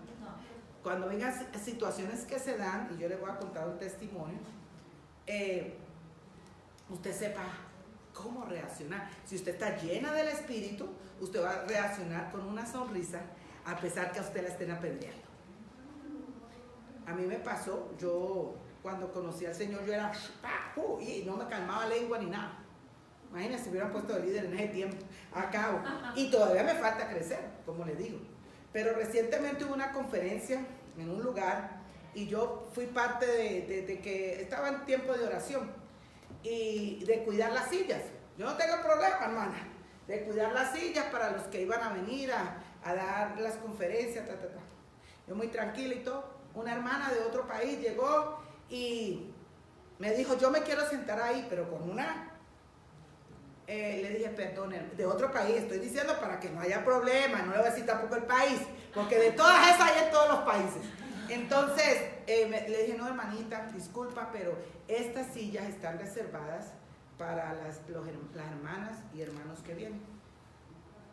Cuando vengan situaciones que se dan, y yo les voy a contar un testimonio, usted sepa cómo reaccionar. Si usted está llena del Espíritu, usted va a reaccionar con una sonrisa, a pesar que a usted la estén apedreando. A mí me pasó, yo cuando conocí al Señor, yo era y no me calmaba lengua ni nada. Imagínense si hubieran puesto de líder en ese tiempo, acabo. Y todavía me falta crecer, como les digo. Pero recientemente hubo una conferencia en un lugar y yo fui parte de que estaba en tiempo de oración y de cuidar las sillas. Yo no tengo problema, hermana, de cuidar las sillas para los que iban a venir a dar las conferencias, Yo muy tranquila y todo. Una hermana de otro país llegó y me dijo, yo me quiero sentar ahí, pero con una... le dije, perdón, de otro país, estoy diciendo para que no haya problema, no le voy a decir tampoco el país, porque de todas esas hay en todos los países. Entonces, le dije, no, hermanita, disculpa, pero estas sillas están reservadas para las hermanas y hermanos que vienen.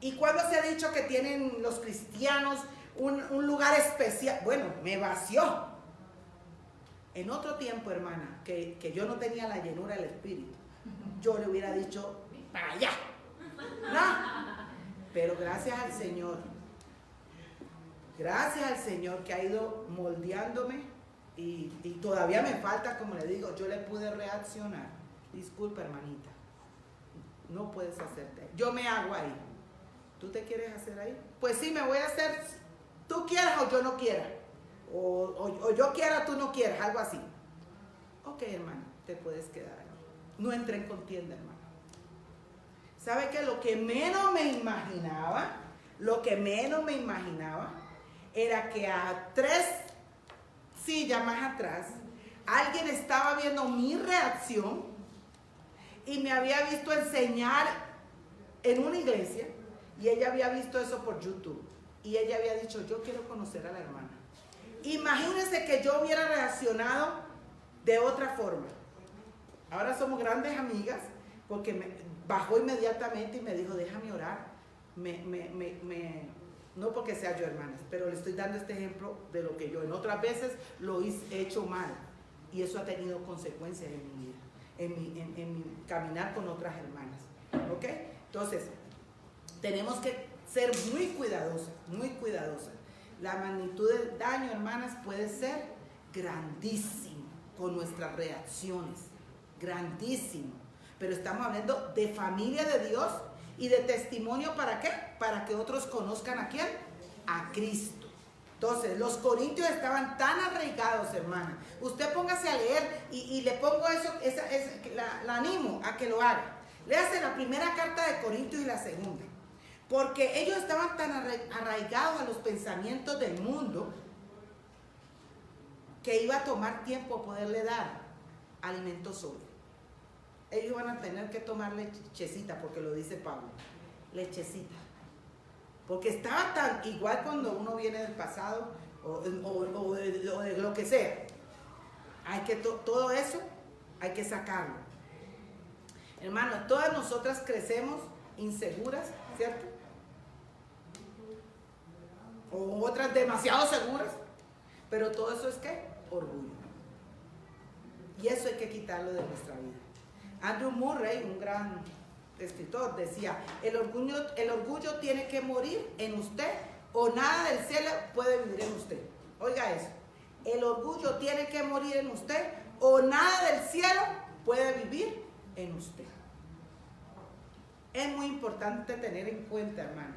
¿Y cuándo se ha dicho que tienen los cristianos un lugar especial? Bueno, me vació. En otro tiempo, hermana, que yo no tenía la llenura del Espíritu, yo le hubiera dicho, para allá. No. Pero gracias al Señor que ha ido moldeándome y todavía me falta, como le digo, yo le pude reaccionar. Disculpa, hermanita, no puedes hacerte. Yo me hago ahí. ¿Tú te quieres hacer ahí? Pues sí, me voy a hacer. Tú quieras o yo no quiera. O yo quiera, tú no quieras, algo así. Ok, hermano, te puedes quedar ahí. No entré en contienda, hermano. ¿Sabe qué? Lo que menos me imaginaba era que a 3 sillas más atrás, alguien estaba viendo mi reacción y me había visto enseñar en una iglesia y ella había visto eso por YouTube y ella había dicho, yo quiero conocer a la hermana. Imagínense que yo hubiera reaccionado de otra forma. Ahora somos grandes amigas porque bajó inmediatamente y me dijo, déjame orar. No porque sea yo, hermanas, pero le estoy dando este ejemplo de lo que yo en otras veces lo he hecho mal y eso ha tenido consecuencias en mi vida, en mi caminar con otras hermanas. ¿Ok? Entonces, tenemos que ser muy cuidadosas, muy cuidadosas. La magnitud del daño, hermanas, puede ser grandísimo con nuestras reacciones, grandísimo. Pero estamos hablando de familia de Dios y de testimonio, ¿para qué? Para que otros conozcan ¿a quién? A Cristo. Entonces, los corintios estaban tan arraigados, hermana. Usted póngase a leer y le pongo eso, la animo a que lo haga. Léase la primera carta de Corintios y la segunda. Porque ellos estaban tan arraigados a los pensamientos del mundo que iba a tomar tiempo poderle dar alimento sólido. Ellos van a tener que tomar lechecita, porque lo dice Pablo, lechecita. Porque estaba tan igual cuando uno viene del pasado o de lo que sea. Todo eso hay que sacarlo. Hermanos, todas nosotras crecemos inseguras, ¿cierto? O otras demasiado seguras. Pero todo eso es ¿qué? Orgullo. Y eso hay que quitarlo de nuestra vida. Andrew Murray, un gran escritor, decía, el orgullo tiene que morir en usted o nada del cielo puede vivir en usted. Oiga eso, el orgullo tiene que morir en usted o nada del cielo puede vivir en usted. Es muy importante tener en cuenta, hermana,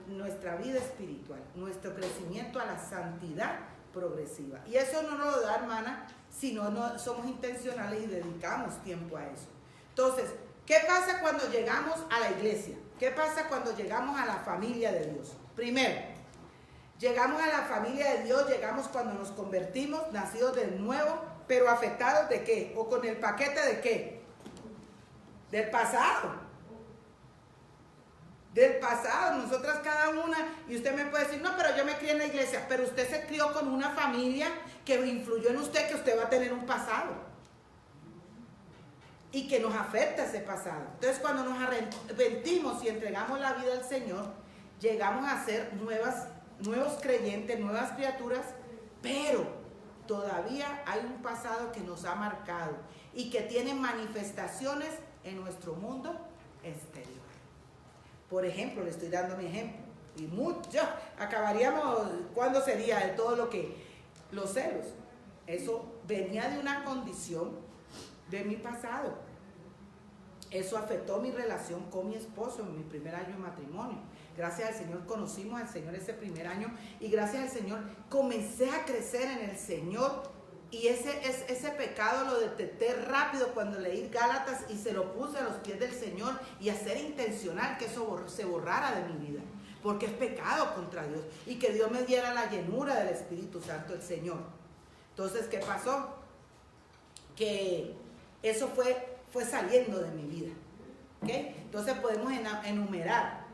nuestra vida espiritual, nuestro crecimiento a la santidad progresiva. Y eso no nos lo da, hermana, si no somos intencionales y dedicamos tiempo a eso. Entonces, ¿qué pasa cuando llegamos a la iglesia? ¿Qué pasa cuando llegamos a la familia de Dios? Primero, llegamos a la familia de Dios, llegamos cuando nos convertimos, nacidos de nuevo, pero afectados ¿de qué? ¿O con el paquete de qué? Del pasado. del pasado, nosotras cada una, y usted me puede decir, no, pero yo me crié en la iglesia, pero usted se crió con una familia que influyó en usted, que usted va a tener un pasado y que nos afecta ese pasado. Entonces, cuando nos arrepentimos y entregamos la vida al Señor, llegamos a ser nuevos creyentes, nuevas criaturas, pero todavía hay un pasado que nos ha marcado y que tiene manifestaciones en nuestro mundo exterior. Por ejemplo, le estoy dando mi ejemplo, y mucho, acabaríamos, ¿cuándo sería de todo lo que, los celos? Eso venía de una condición de mi pasado. Eso afectó mi relación con mi esposo en mi primer año de matrimonio. Gracias al Señor conocimos al Señor ese primer año y gracias al Señor comencé a crecer en el Señor. Y ese pecado lo detecté rápido cuando leí Gálatas y se lo puse a los pies del Señor y hacer intencional que eso se borrara de mi vida. Porque es pecado contra Dios. Y que Dios me diera la llenura del Espíritu Santo, el Señor. Entonces, ¿qué pasó? Que eso fue saliendo de mi vida. ¿Okay? Entonces podemos enumerar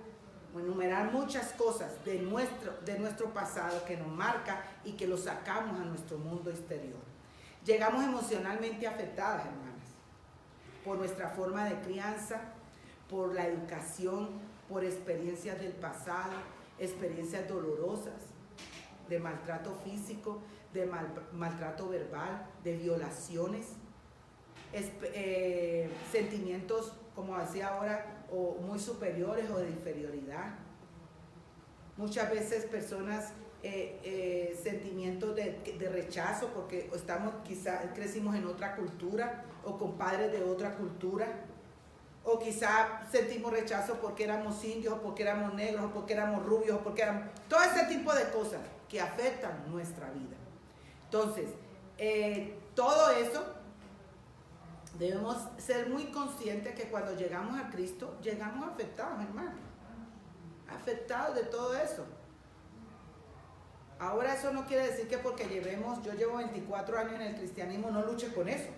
muchas cosas de nuestro pasado que nos marca y que lo sacamos a nuestro mundo exterior. Llegamos emocionalmente afectadas, hermanas, por nuestra forma de crianza, por la educación, por experiencias del pasado, experiencias dolorosas, de maltrato físico, de maltrato verbal, de violaciones, sentimientos, como decía ahora, o muy superiores o de inferioridad. Muchas veces personas sentimientos de rechazo porque quizás crecimos en otra cultura o con padres de otra cultura, o quizá sentimos rechazo porque éramos indios, o porque éramos negros, o porque éramos rubios, o porque éramos... Todo ese tipo de cosas que afectan nuestra vida. Entonces, todo eso debemos ser muy conscientes que cuando llegamos a Cristo, llegamos afectados, hermano. Afectados de todo eso. Ahora eso no quiere decir que porque yo llevo 24 años en el cristianismo, no luche con eso.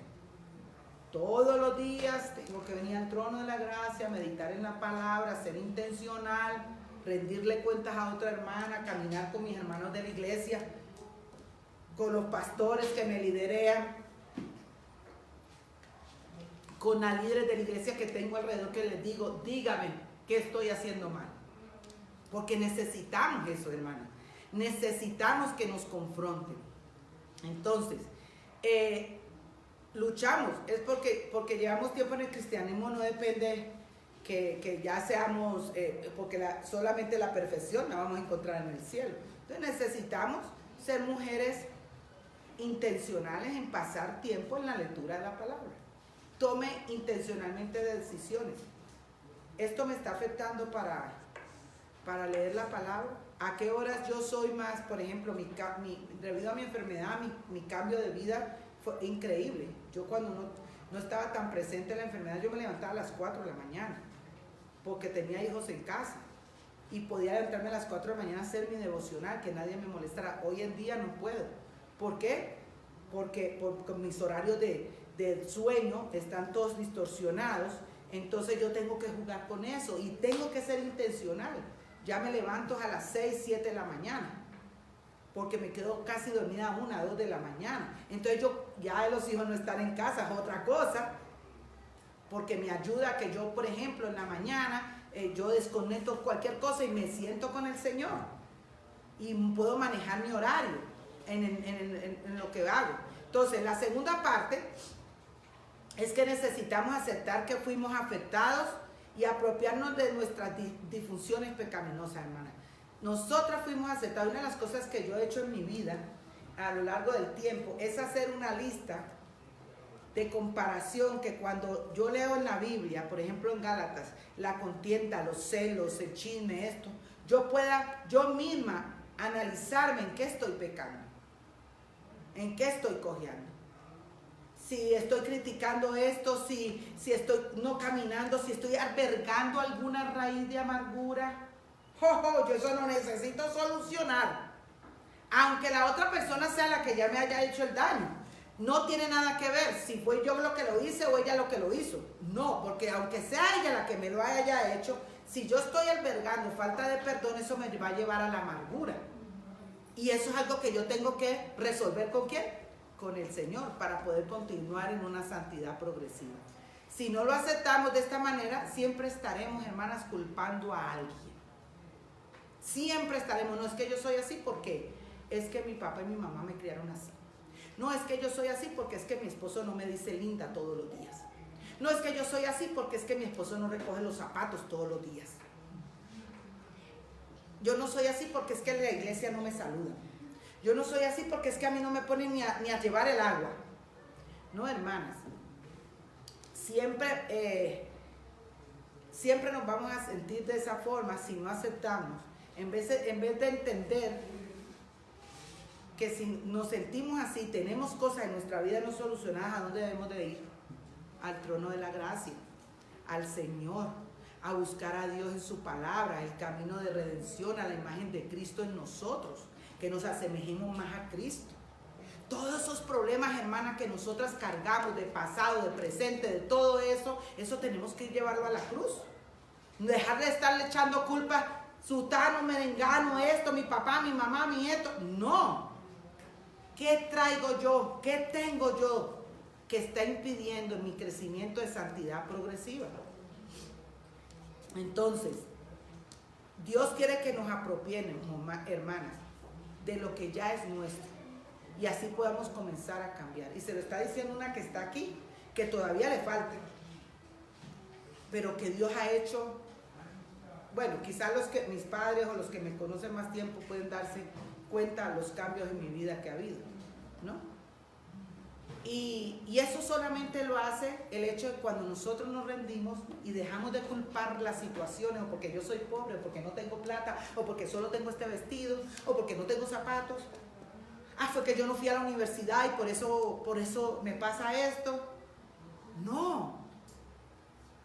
Todos los días tengo que venir al trono de la gracia, meditar en la palabra, ser intencional, rendirle cuentas a otra hermana, caminar con mis hermanos de la iglesia, con los pastores que me liderean, con las líderes de la iglesia que tengo alrededor, que les digo, dígame qué estoy haciendo mal. Porque necesitamos eso, hermana. Necesitamos que nos confronten. Entonces, luchamos. Es porque llevamos tiempo en el cristianismo, no depende que ya seamos, porque solamente la perfección la vamos a encontrar en el cielo. Entonces necesitamos ser mujeres intencionales en pasar tiempo en la lectura de la palabra. Tome intencionalmente decisiones. Esto me está afectando para leer la palabra. ¿A qué horas yo soy más? Por ejemplo, debido a mi enfermedad, mi cambio de vida fue increíble. Yo cuando no estaba tan presente en la enfermedad, yo me levantaba a las 4 de la mañana, porque tenía hijos en casa. Y podía levantarme a las 4 de la mañana a hacer mi devocional, que nadie me molestara. Hoy en día no puedo. ¿Por qué? Porque mis horarios de sueño están todos distorsionados. Entonces yo tengo que jugar con eso y tengo que ser intencional. Ya me levanto a las 6, 7 de la mañana, porque me quedo casi dormida a 1, 2 de la mañana. Entonces ya los hijos no están en casa, es otra cosa, porque me ayuda a que yo, por ejemplo, en la mañana, yo desconecto cualquier cosa y me siento con el Señor. Y puedo manejar mi horario en lo que hago. Entonces, la segunda parte es que necesitamos aceptar que fuimos afectados y apropiarnos de nuestras disfunciones pecaminosas, hermana. Nosotras fuimos aceptadas. Una de las cosas que yo he hecho en mi vida a lo largo del tiempo es hacer una lista de comparación, que cuando yo leo en la Biblia, por ejemplo en Gálatas, la contienda, los celos, el chisme, esto, yo pueda yo misma analizarme en qué estoy pecando, en qué estoy cojeando. Si estoy criticando esto, si estoy no caminando, si estoy albergando alguna raíz de amargura. Yo eso lo necesito solucionar. Aunque la otra persona sea la que ya me haya hecho el daño. No tiene nada que ver si fue yo lo que lo hice o ella lo que lo hizo. No, porque aunque sea ella la que me lo haya hecho, Si yo estoy albergando falta de perdón, eso me va a llevar a la amargura. Y eso es algo que yo tengo que resolver ¿con quién? Con el Señor, para poder continuar en una santidad progresiva. Si no lo aceptamos de esta manera, siempre estaremos, hermanas, culpando a alguien. Siempre estaremos, no es que yo soy así porque es que mi papá y mi mamá me criaron así. No es que yo soy así porque es que mi esposo no me dice linda todos los días. No es que yo soy así porque es que mi esposo no recoge los zapatos todos los días. Yo no soy así porque es que en la iglesia no me saludan. Yo no soy así porque es que a mí no me ponen ni a llevar el agua. No, hermanas. Siempre nos vamos a sentir de esa forma si no aceptamos. En vez de entender que si nos sentimos así, tenemos cosas en nuestra vida no solucionadas, ¿a dónde debemos de ir? Al trono de la gracia, al Señor, a buscar a Dios en su palabra, el camino de redención, a la imagen de Cristo en nosotros, que nos asemejemos más a Cristo. Todos esos problemas, hermanas, que nosotras cargamos de pasado, de presente, de todo eso, eso tenemos que llevarlo a la cruz. Dejar de estarle echando culpa, sutano, merengano, esto, mi papá, mi mamá, mi esto. No. ¿Qué traigo yo? ¿Qué tengo yo que está impidiendo mi crecimiento de santidad progresiva? Entonces, Dios quiere que nos apropiemos, hermanas, de lo que ya es nuestro. Y así podamos comenzar a cambiar. Y se lo está diciendo una que está aquí, que todavía le falta, pero que Dios ha hecho. Bueno, quizás mis padres o los que me conocen más tiempo pueden darse cuenta de los cambios en mi vida que ha habido, ¿no? Y eso solamente lo hace el hecho de cuando nosotros nos rendimos y dejamos de culpar las situaciones, o porque yo soy pobre, o porque no tengo plata, o porque solo tengo este vestido, o porque no tengo zapatos. Ah, fue que yo no fui a la universidad y por eso me pasa esto. No.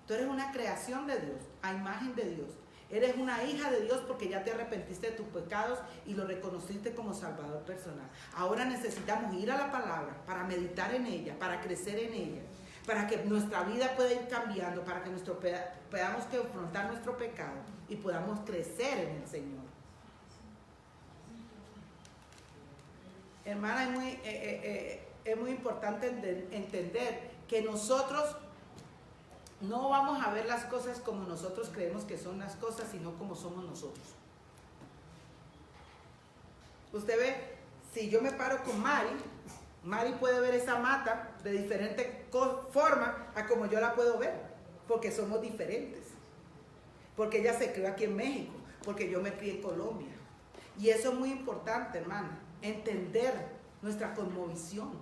Tú eres una creación de Dios, a imagen de Dios. Eres una hija de Dios porque ya te arrepentiste de tus pecados y lo reconociste como Salvador personal. Ahora necesitamos ir a la palabra para meditar en ella, para crecer en ella, para que nuestra vida pueda ir cambiando, para que podamos confrontar nuestro pecado y podamos crecer en el Señor. Hermana, es muy importante entender que nosotros no vamos a ver las cosas como nosotros creemos que son las cosas, sino como somos nosotros. Usted ve, si yo me paro con Mari puede ver esa mata de diferente forma a como yo la puedo ver, porque somos diferentes. Porque ella se crió aquí en México, porque yo me crié en Colombia. Y eso es muy importante, hermana, entender nuestra cosmovisión.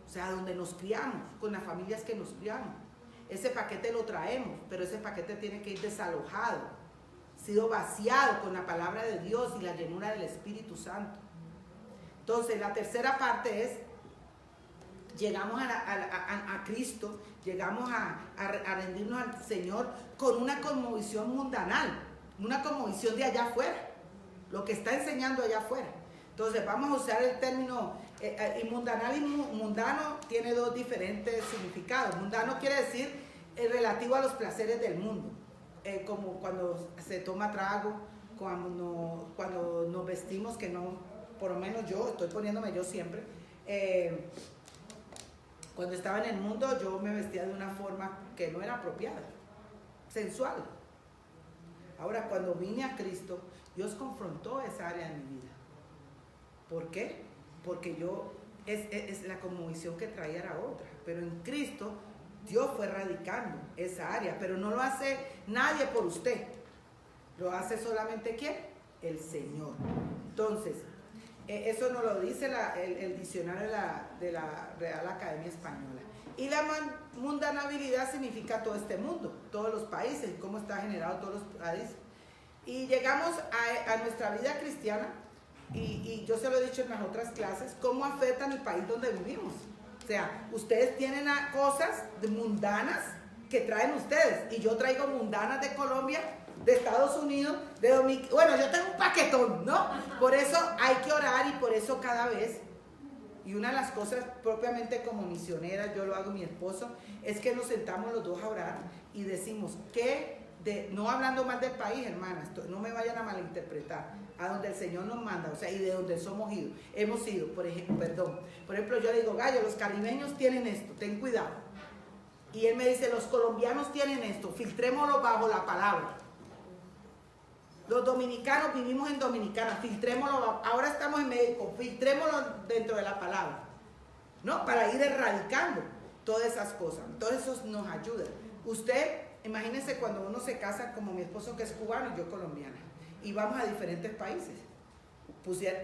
O sea, donde nos criamos, con las familias que nos criamos. Ese paquete lo traemos, pero ese paquete tiene que ir desalojado, sido vaciado con la palabra de Dios y la llenura del Espíritu Santo. Entonces, la tercera parte es, llegamos a Cristo, llegamos a rendirnos al Señor con una cosmovisión mundanal, una cosmovisión de allá afuera, lo que está enseñando allá afuera. Entonces, vamos a usar el término y mundanal y mundano tiene dos diferentes significados. Mundano quiere decir relativo a los placeres del mundo, como cuando se toma trago, cuando nos vestimos, que no, por lo menos yo, estoy poniéndome yo siempre, cuando estaba en el mundo yo me vestía de una forma que no era apropiada, sensual. Ahora, cuando vine a Cristo, Dios confrontó esa área de mi vida. ¿Por qué? Porque es la cosmovisión que traía era otra, pero en Cristo Dios fue erradicando esa área, pero no lo hace nadie por usted, lo hace solamente ¿quién? El Señor. Entonces, eso nos lo dice el diccionario de la Real Academia Española. Y la mundanabilidad significa todo este mundo, todos los países, y cómo está generado todos los países. Y llegamos a nuestra vida cristiana. Y yo se lo he dicho en las otras clases, cómo afectan el país donde vivimos. O sea, ustedes tienen cosas mundanas que traen ustedes, y yo traigo mundanas de Colombia, de Estados Unidos, de Dominicana. Bueno, yo tengo un paquetón, ¿no? Por eso hay que orar, y por eso cada vez, y una de las cosas propiamente como misioneras, yo lo hago mi esposo, es que nos sentamos los dos a orar y decimos, ¿qué no hablando mal del país, hermanas, no me vayan a malinterpretar, a donde el Señor nos manda, o sea, y de donde hemos ido, por ejemplo, yo le digo, Gallo, los caribeños tienen esto, ten cuidado. Y él me dice, los colombianos tienen esto, filtrémoslo bajo la palabra. Los dominicanos vivimos en Dominicana, filtrémoslo, ahora estamos en México, filtrémoslo dentro de la palabra, ¿no? Para ir erradicando todas esas cosas. Entonces eso nos ayuda. Usted, imagínense cuando uno se casa, como mi esposo que es cubano y yo colombiana, y vamos a diferentes países,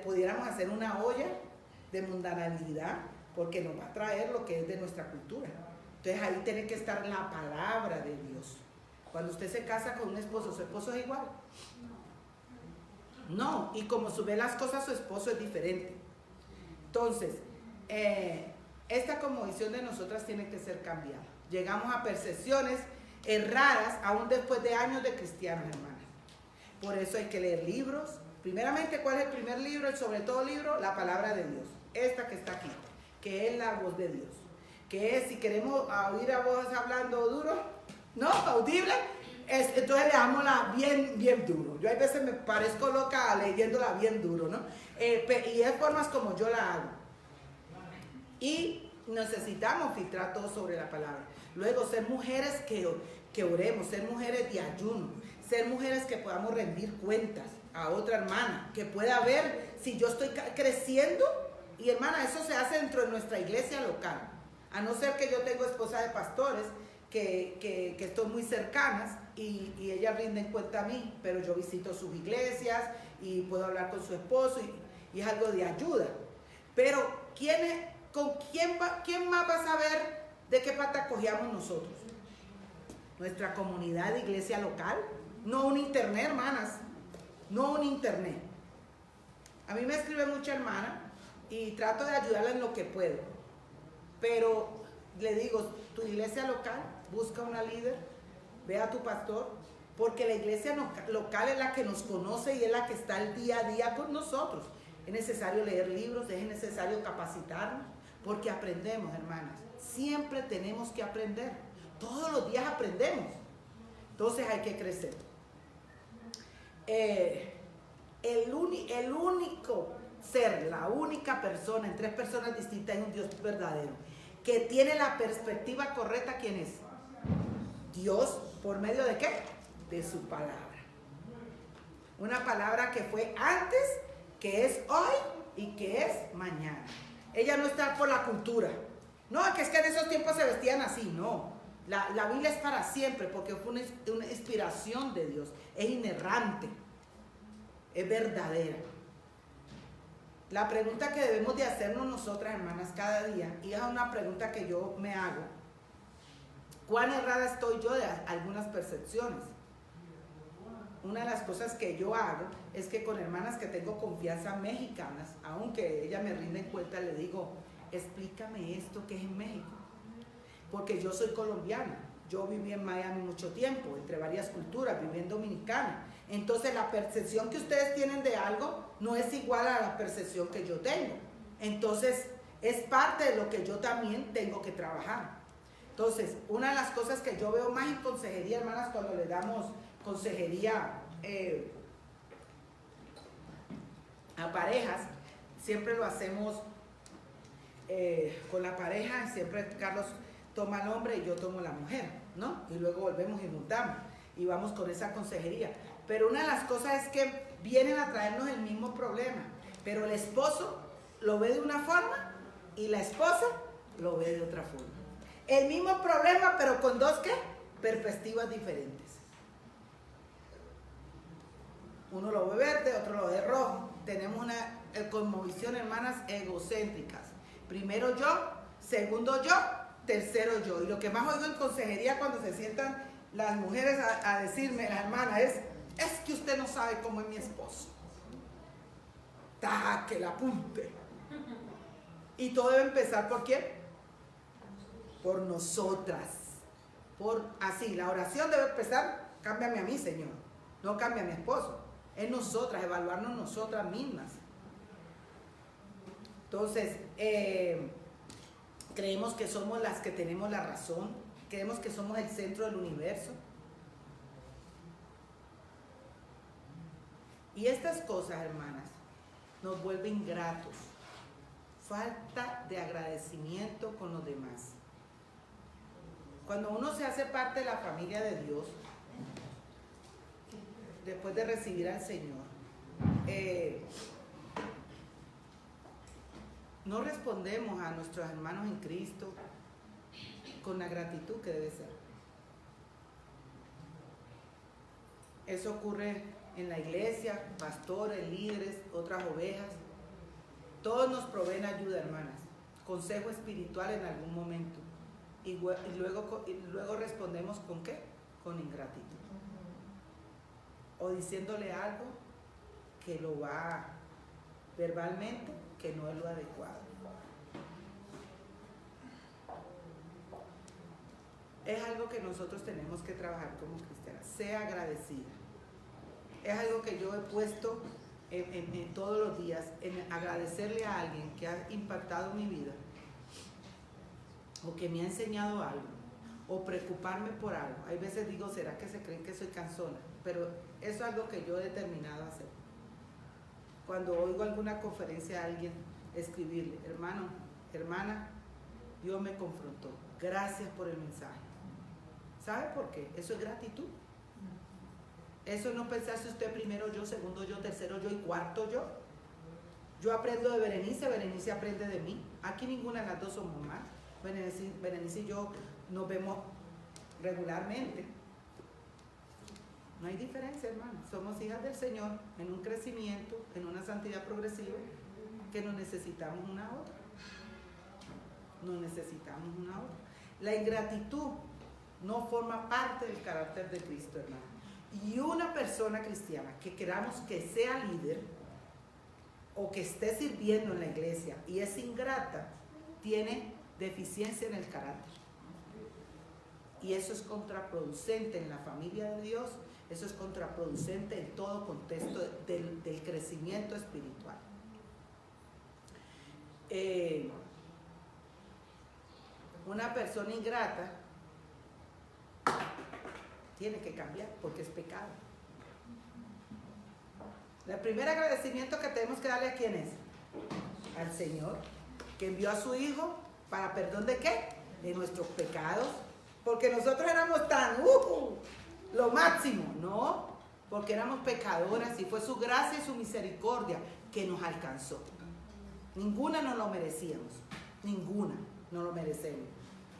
pudiéramos hacer una olla de mundanalidad, porque nos va a traer lo que es de nuestra cultura. Entonces ahí tiene que estar la palabra de Dios. Cuando usted se casa con un esposo, ¿su esposo es igual? No, y como ve las cosas, su esposo es diferente. Entonces, esta cosmovisión de nosotras tiene que ser cambiada. Llegamos a percepciones erradas aún después de años de cristianos, hermanas. Por eso hay que leer libros. Primeramente, ¿cuál es el primer libro? El sobre todo libro, la palabra de Dios. Esta que está aquí, que es la voz de Dios. Que es, si queremos oír a voz hablando duro, ¿no? Audible. Entonces leámosla bien duro. Yo a veces me parezco loca leyéndola bien duro, ¿no? Y es formas como yo la hago. Y necesitamos filtrar todo sobre la palabra. Luego, ser mujeres que oremos, ser mujeres de ayuno, ser mujeres que podamos rendir cuentas a otra hermana, que pueda ver si yo estoy creciendo. Y hermana, eso se hace dentro de nuestra iglesia local. A no ser que yo tengo esposa de pastores que estoy muy cercanas y ellas rinden cuenta a mí, pero yo visito sus iglesias y puedo hablar con su esposo y es algo de ayuda. Pero ¿quién más va a saber de qué pata cogíamos nosotros? Nuestra comunidad de iglesia local, no un internet, hermanas, no un internet. A mí me escribe mucha hermana y trato de ayudarla en lo que puedo, pero le digo, tu iglesia local, busca una líder, ve a tu pastor, porque la iglesia local es la que nos conoce y es la que está el día a día con nosotros. Es necesario leer libros, es necesario capacitarnos, porque aprendemos, hermanas. Siempre tenemos que aprender. Todos los días aprendemos. Entonces hay que crecer. El único ser, la única persona en tres personas distintas es un Dios verdadero, que tiene la perspectiva correcta. ¿Quién es? Dios, ¿por medio de qué? De su palabra. Una palabra que fue antes, que es hoy y que es mañana. Ella no está por la cultura. No, que es que en esos tiempos se vestían así. No, la Biblia es para siempre, porque fue una inspiración de Dios. Es inerrante, es verdadera. La pregunta que debemos de hacernos nosotras, hermanas, cada día, y es una pregunta que yo me hago: ¿cuán errada estoy yo de algunas percepciones? Una de las cosas que yo hago es que con hermanas que tengo confianza mexicanas, aunque ellas me rinden cuenta, le digo, explícame esto que es en México. Porque yo soy colombiana, yo viví en Miami mucho tiempo, entre varias culturas, viví en Dominicana. Entonces la percepción que ustedes tienen de algo no es igual a la percepción que yo tengo. Entonces es parte de lo que yo también tengo que trabajar. Entonces, una de las cosas que yo veo más en consejería, hermanas, cuando le damos consejería a parejas, siempre lo hacemos con la pareja, siempre Carlos toma el hombre y yo tomo la mujer, ¿no? Y luego volvemos y juntamos y vamos con esa consejería. Pero una de las cosas es que vienen a traernos el mismo problema, pero el esposo lo ve de una forma y la esposa lo ve de otra forma. El mismo problema, pero con dos, ¿qué? Perspectivas diferentes. Uno lo ve verde, otro lo ve rojo. Tenemos una cosmovisión, hermanas, egocéntricas. Primero yo, segundo yo, tercero yo. Y lo que más oigo en consejería cuando se sientan las mujeres a decirme, la hermana, es que usted no sabe cómo es mi esposo. ¡Ta, que la apunte! Y todo debe empezar ¿por quién? Por nosotras. Así, la oración debe empezar, cámbiame a mí, Señor. No cambia a mi esposo. Es nosotras, evaluarnos nosotras mismas. Entonces, creemos que somos las que tenemos la razón. Creemos que somos el centro del universo. Y estas cosas, hermanas, nos vuelven ingratos. Falta de agradecimiento con los demás. Cuando uno se hace parte de la familia de Dios, después de recibir al Señor, no respondemos a nuestros hermanos en Cristo con la gratitud que debe ser. Eso ocurre en la iglesia, pastores, líderes, otras ovejas. Todos nos proveen ayuda, hermanas, consejo espiritual en algún momento. Y luego respondemos ¿con qué? Con ingratitud. O diciéndole algo que lo va verbalmente, que no es lo adecuado. Es algo que nosotros tenemos que trabajar como cristianas. Sea agradecida. Es algo que yo he puesto en todos los días, en agradecerle a alguien que ha impactado mi vida, o que me ha enseñado algo, o preocuparme por algo. Hay veces digo, ¿será que se creen que soy cansona? Pero eso es algo que yo he determinado hacer. Cuando oigo alguna conferencia a alguien, escribirle, hermano, hermana, Dios me confrontó. Gracias por el mensaje. ¿Sabe por qué? Eso es gratitud. Eso no pensarse usted primero yo, segundo yo, tercero yo y cuarto yo. Yo aprendo de Berenice, Berenice aprende de mí. Aquí ninguna de las dos somos más. Berenice y yo nos vemos regularmente. No hay diferencia, hermano. Somos hijas del Señor en un crecimiento, en una santidad progresiva, que nos necesitamos una a otra. Nos necesitamos una a otra. La ingratitud no forma parte del carácter de Cristo, hermano. Y una persona cristiana que queramos que sea líder o que esté sirviendo en la iglesia y es ingrata, tiene deficiencia en el carácter. Y eso es contraproducente en la familia de Dios, eso es contraproducente en todo contexto del crecimiento espiritual. Una persona ingrata tiene que cambiar porque es pecado. El primer agradecimiento que tenemos que darle a ¿quién es? Al Señor, que envió a su Hijo para perdón ¿de qué? De nuestros pecados. Porque nosotros éramos tan lo máximo, no, porque éramos pecadoras y fue su gracia y su misericordia que nos alcanzó. Ninguna nos lo merecíamos, ninguna nos lo merecemos.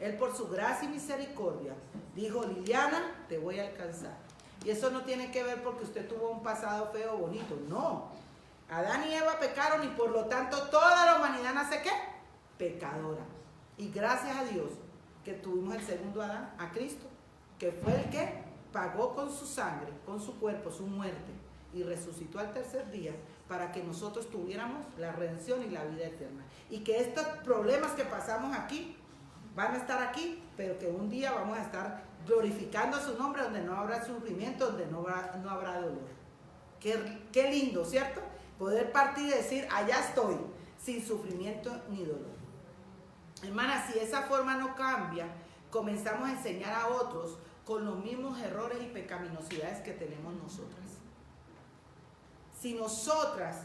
Él por su gracia y misericordia dijo, Liliana, te voy a alcanzar. Y eso no tiene que ver porque usted tuvo un pasado feo o bonito, no. Adán y Eva pecaron y por lo tanto toda la humanidad nace ¿qué? Pecadora. Y gracias a Dios que tuvimos el segundo Adán, a Cristo, que fue el que pagó con su sangre, con su cuerpo, su muerte, y resucitó al tercer día para que nosotros tuviéramos la redención y la vida eterna. Y que estos problemas que pasamos aquí van a estar aquí, pero que un día vamos a estar glorificando su nombre donde no habrá sufrimiento, donde no habrá dolor. Qué lindo, ¿cierto? Poder partir y decir, allá estoy, sin sufrimiento ni dolor. Hermana, si esa forma no cambia, comenzamos a enseñar a otros con los mismos errores y pecaminosidades que tenemos nosotras. Si nosotras,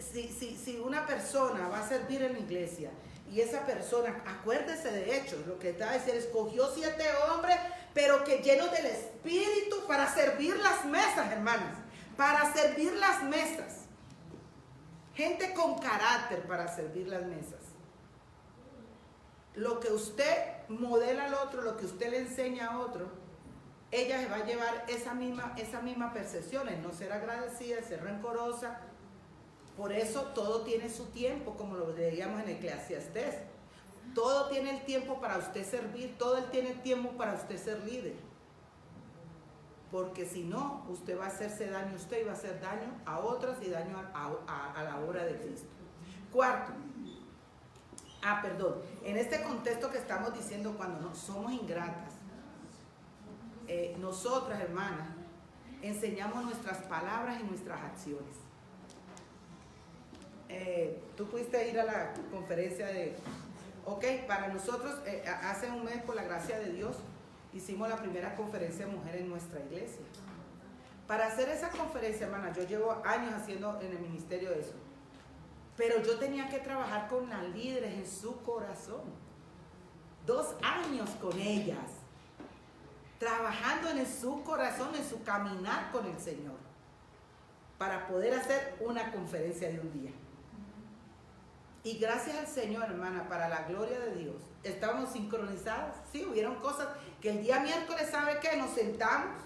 si una persona va a servir en la iglesia y esa persona, acuérdese de hecho, lo que está diciendo, escogió 7 hombres, pero que llenos del Espíritu para servir las mesas, hermanas, para servir las mesas. Gente con carácter para servir las mesas. Lo que usted modela al otro, lo que usted le enseña a otro, ella se va a llevar esa misma percepción, el no ser agradecida, el ser rencorosa. Por eso todo tiene su tiempo, como lo leíamos en Eclesiastés. Todo tiene el tiempo para usted servir, todo tiene el tiempo para usted ser líder. Porque si no, usted va a hacerse daño a usted y va a hacer daño a otras y daño a la obra de Cristo. Cuarto, en este contexto que estamos diciendo, cuando no somos ingratas, nosotras, hermanas, enseñamos nuestras palabras y nuestras acciones. Tú pudiste ir a la conferencia para nosotros, hace un mes, por la gracia de Dios, hicimos la primera conferencia de mujeres en nuestra iglesia. Para hacer esa conferencia, hermana, yo llevo años haciendo en el ministerio eso. Pero yo tenía que trabajar con las líderes en su corazón. 2 años con ellas. Trabajando en su corazón, en su caminar con el Señor. Para poder hacer una conferencia de un día. Y gracias al Señor, hermana, para la gloria de Dios, estábamos sincronizadas. Sí, hubieron cosas que el día miércoles, ¿sabe qué? Nos sentamos.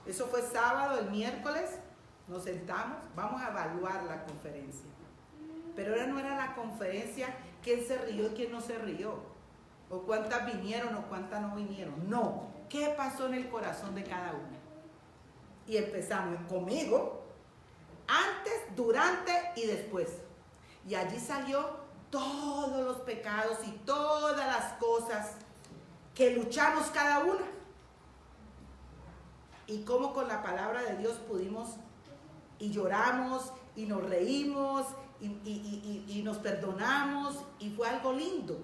Eso fue sábado, el miércoles, nos sentamos. Vamos a evaluar la conferencia. Pero ahora no era la conferencia quién se rió y quién no se rió. O cuántas vinieron o cuántas no vinieron. No. ¿Qué pasó en el corazón de cada una? Y empezamos conmigo, antes, durante y después. Y allí salió todos los pecados y todas las cosas que luchamos cada una. Y cómo con la palabra de Dios pudimos y lloramos y nos reímos y nos perdonamos y fue algo lindo.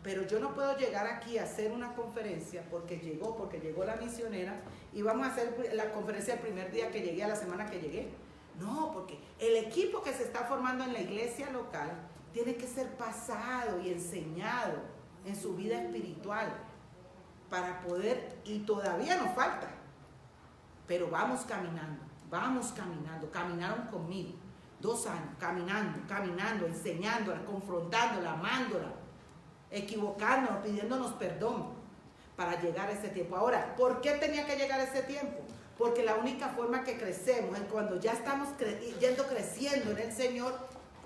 Pero yo no puedo llegar aquí a hacer una conferencia porque llegó la misionera y vamos a hacer la conferencia el primer día que llegué, a la semana que llegué. No, porque el equipo que se está formando en la iglesia local tiene que ser pasado y enseñado en su vida espiritual para poder, y todavía nos falta, pero vamos caminando, caminaron conmigo 2 años, caminando, enseñándola, confrontándola, amándola, equivocándonos, pidiéndonos perdón para llegar a ese tiempo. Ahora, ¿por qué tenía que llegar a ese tiempo? Porque la única forma que crecemos es cuando ya estamos creciendo en el Señor,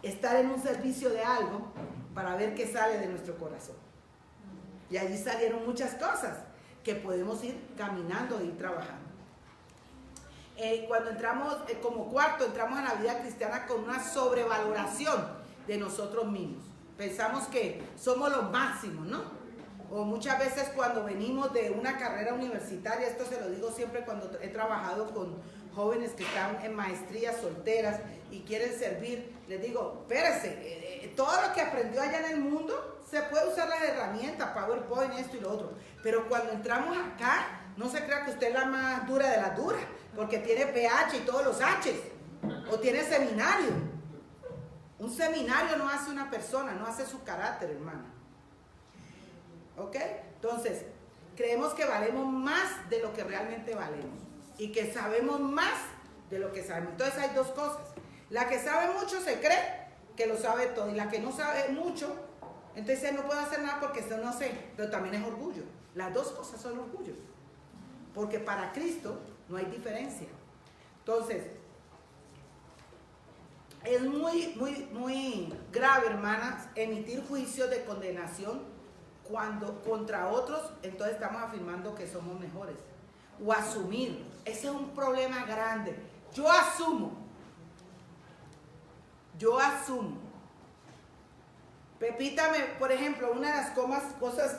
estar en un servicio de algo para ver qué sale de nuestro corazón. Y allí salieron muchas cosas que podemos ir caminando e ir trabajando. Cuando entramos, como cuarto, entramos a la vida cristiana con una sobrevaloración de nosotros mismos. Pensamos que somos los máximos, ¿no? O muchas veces cuando venimos de una carrera universitaria, esto se lo digo siempre cuando he trabajado con jóvenes que están en maestrías, solteras y quieren servir, les digo, espérese, todo lo que aprendió allá en el mundo, se puede usar las herramientas, PowerPoint, esto y lo otro, pero cuando entramos acá, no se crea que usted es la más dura de las duras, porque tiene PH y todos los H's, o tiene seminario. Un seminario no hace una persona, no hace su carácter, hermana. ¿Ok? Entonces, creemos que valemos más de lo que realmente valemos y que sabemos más de lo que sabemos. Entonces hay 2 cosas. La que sabe mucho se cree que lo sabe todo y la que no sabe mucho, entonces no puede hacer nada porque eso no sé, pero también es orgullo. Las 2 cosas son orgullo, porque para Cristo no hay diferencia. Entonces, es muy grave, hermanas, emitir juicios de condenación cuando contra otros, entonces estamos afirmando que somos mejores. O asumir. Ese es un problema grande. Yo asumo. Pepita, por ejemplo, una de las cosas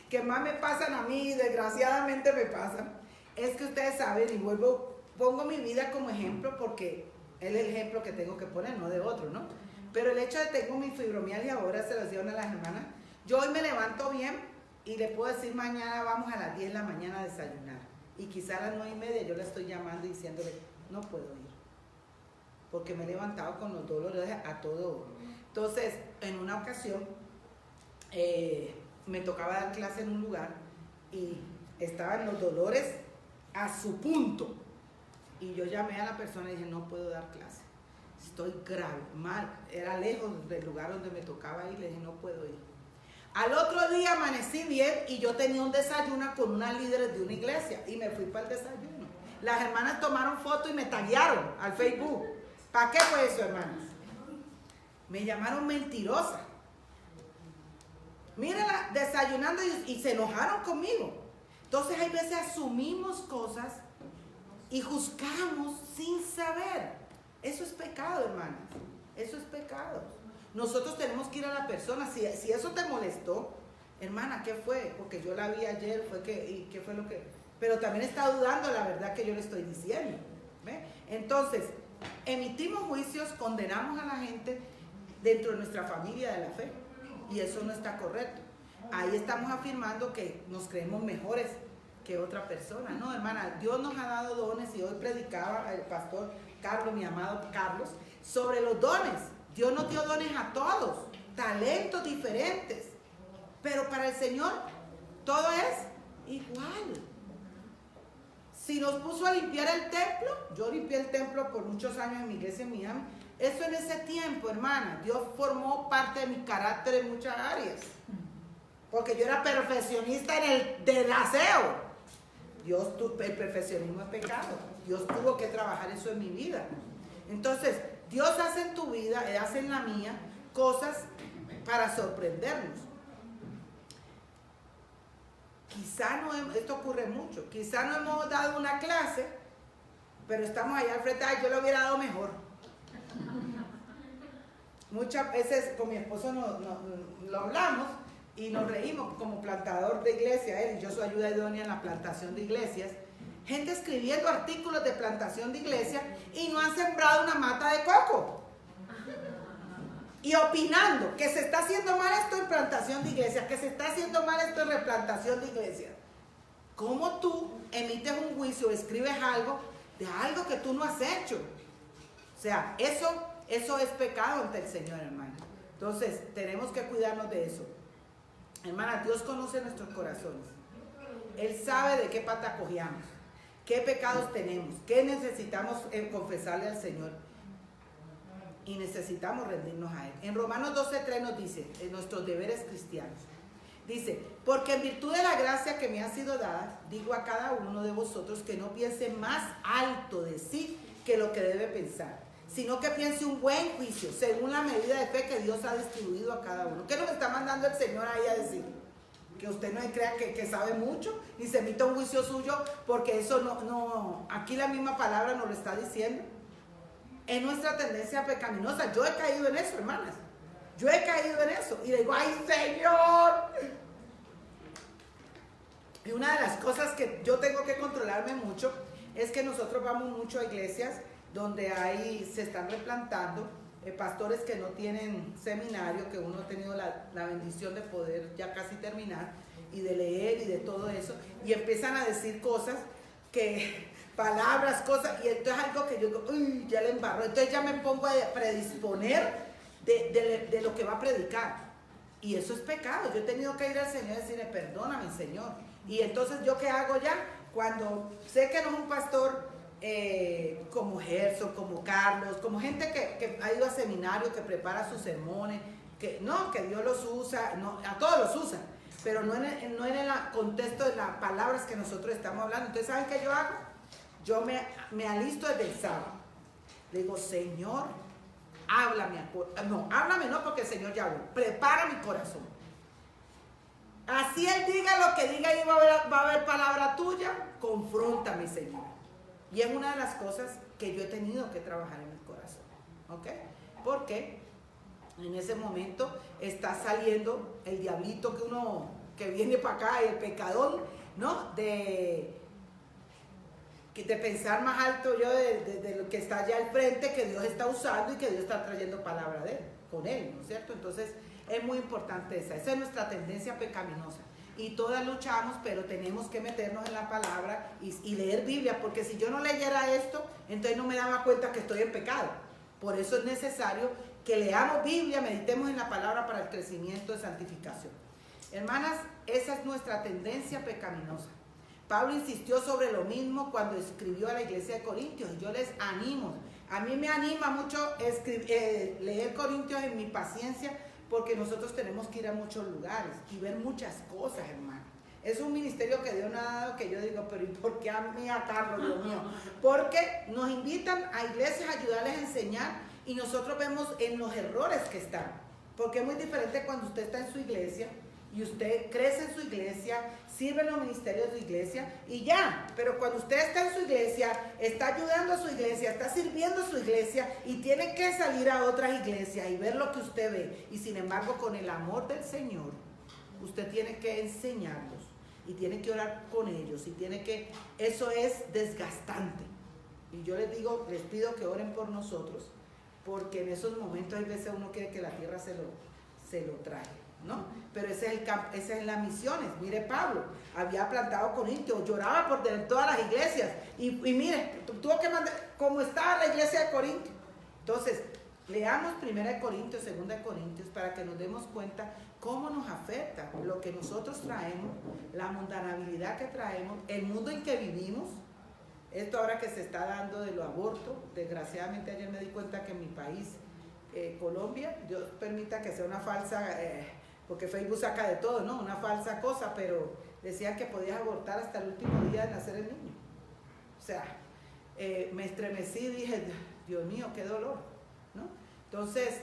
que más me pasan a mí, desgraciadamente me pasan, es que ustedes saben, y pongo mi vida como ejemplo porque es el ejemplo que tengo que poner, no de otro, ¿no? Pero el hecho de que tengo mi fibromialgia, ahora se lo digo a las hermanas, yo hoy me levanto bien y le puedo decir mañana vamos a las 10 de la mañana a desayunar. Y quizá a las 9:30 yo le estoy llamando y diciéndole, no puedo ir. Porque me he levantado con los dolores a todo. Entonces, en una ocasión, me tocaba dar clase en un lugar y estaban los dolores a su punto. Y yo llamé a la persona y dije, no puedo dar clase. Estoy grave, mal. Era lejos del lugar donde me tocaba ir, le dije, no puedo ir. Al otro día amanecí bien y yo tenía un desayuno con unas líderes de una iglesia y me fui para el desayuno. Las hermanas tomaron foto y me taguearon al Facebook. ¿Para qué fue eso, hermanas? Me llamaron mentirosa. Mírenla desayunando y se enojaron conmigo. Entonces hay veces asumimos cosas y juzgamos sin saber. Eso es pecado, hermanas. Eso es pecado. Nosotros tenemos que ir a la persona. Si eso te molestó, hermana, ¿qué fue? Porque yo la vi ayer, ¿y qué fue lo que? Pero también está dudando la verdad que yo le estoy diciendo. ¿Ve? Entonces, emitimos juicios, condenamos a la gente dentro de nuestra familia de la fe. Y eso no está correcto. Ahí estamos afirmando que nos creemos mejores que otra persona. No, hermana, Dios nos ha dado dones y hoy predicaba el pastor Carlos, mi amado Carlos, sobre los dones. Dios nos dio dones a todos, talentos diferentes, pero para el Señor todo es igual. Si nos puso a limpiar el templo, yo limpié el templo por muchos años en mi iglesia en Miami. Eso en ese tiempo, hermana, Dios formó parte de mi carácter en muchas áreas. Porque yo era perfeccionista del aseo. El perfeccionismo es pecado. Dios tuvo que trabajar eso en mi vida. Entonces, Dios hace en tu vida, hace en la mía, cosas para sorprendernos. Quizá esto ocurre mucho, quizá no hemos dado una clase, pero estamos allá al frente, yo lo hubiera dado mejor. Muchas veces con mi esposo lo hablamos y nos reímos como plantador de iglesia, él y yo soy ayuda idónea en la plantación de iglesias, gente escribiendo artículos de plantación de iglesia y no han sembrado una mata de coco. Y opinando que se está haciendo mal esto en plantación de iglesia, que se está haciendo mal esto en replantación de iglesia. ¿Cómo tú emites un juicio o escribes algo de algo que tú no has hecho? O sea, eso es pecado ante el Señor, hermano. Entonces, tenemos que cuidarnos de eso. Hermana, Dios conoce nuestros corazones. Él sabe de qué pata cojeamos, qué pecados tenemos, qué necesitamos confesarle al Señor. Y necesitamos rendirnos a Él. En Romanos 12:3 nos dice, en nuestros deberes cristianos, dice, porque en virtud de la gracia que me ha sido dada, digo a cada uno de vosotros que no piense más alto de sí que lo que debe pensar, sino que piense un buen juicio, según la medida de fe que Dios ha distribuido a cada uno. ¿Qué nos está mandando el Señor ahí a decir? Que usted no crea que sabe mucho, ni se emita un juicio suyo, porque eso no, aquí la misma palabra nos lo está diciendo. Es nuestra tendencia pecaminosa. Yo he caído en eso, hermanas. Yo he caído en eso. Y digo, ¡ay, Señor! Y una de las cosas que yo tengo que controlarme mucho es que nosotros vamos mucho a iglesias donde se están replantando pastores que no tienen seminario, que uno ha tenido la bendición de poder ya casi terminar y de leer y de todo eso. Y empiezan a decir cosas palabras, cosas, y esto es algo que yo digo, uy, ya le embarró. Entonces ya me pongo a predisponer de lo que va a predicar. Y eso es pecado. Yo he tenido que ir al Señor y decirle, perdóname, Señor. Y entonces, ¿yo qué hago ya? Cuando sé que no es un pastor como Gerson, como Carlos, como gente que ha ido a seminario, que prepara sus sermones, que Dios los usa, a todos los usa, pero no en el contexto de las palabras que nosotros estamos hablando. Entonces, ¿saben qué yo hago? Yo me alisto desde el sábado. Le digo, Señor, háblame. Háblame no, porque el Señor ya habló. Prepara mi corazón. Así Él diga lo que diga y va a haber palabra tuya, confróntame, Señor. Y es una de las cosas que yo he tenido que trabajar en mi corazón. ¿Ok? Porque en ese momento está saliendo el diablito que viene para acá, el pecador, ¿no? De pensar más alto yo de lo que está allá al frente, que Dios está usando y que Dios está trayendo palabra con él, ¿no es cierto? Entonces es muy importante esa es nuestra tendencia pecaminosa. Y todas luchamos, pero tenemos que meternos en la palabra y leer Biblia, porque si yo no leyera esto, entonces no me daba cuenta que estoy en pecado. Por eso es necesario que leamos Biblia, meditemos en la palabra para el crecimiento de santificación. Hermanas, esa es nuestra tendencia pecaminosa. Pablo insistió sobre lo mismo cuando escribió a la iglesia de Corintios, y yo les animo. A mí me anima mucho leer Corintios en mi paciencia, porque nosotros tenemos que ir a muchos lugares y ver muchas cosas, hermano. Es un ministerio que Dios nos ha dado, que yo digo, pero ¿y por qué a mí, a Carlos, Dios mío? Porque nos invitan a iglesias a ayudarles a enseñar, y nosotros vemos en los errores que están. Porque es muy diferente cuando usted está en su iglesia y usted crece en su iglesia, sirve en los ministerios de su iglesia y ya. Pero cuando usted está en su iglesia, está ayudando a su iglesia, está sirviendo a su iglesia y tiene que salir a otras iglesias y ver lo que usted ve. Y sin embargo, con el amor del Señor, usted tiene que enseñarlos y tiene que orar con ellos y eso es desgastante. Y yo les pido que oren por nosotros, porque en esos momentos hay veces uno quiere que la tierra se lo trague. ¿no? Pero esa es las misiones. Mire, Pablo había plantado Corintios, lloraba por todas las iglesias, y mire, tuvo que mandar, como estaba la iglesia de Corintios. Entonces, leamos 1 Corintios, 2 Corintios, para que nos demos cuenta cómo nos afecta lo que nosotros traemos, la mundanabilidad que traemos, el mundo en que vivimos. Esto ahora que se está dando de los abortos, desgraciadamente ayer me di cuenta que en mi país, Colombia, Dios permita que sea una falsa, porque Facebook saca de todo, ¿no? Una falsa cosa, pero decían que podías abortar hasta el último día de nacer el niño. O sea, me estremecí y dije, Dios mío, qué dolor, ¿no? Entonces,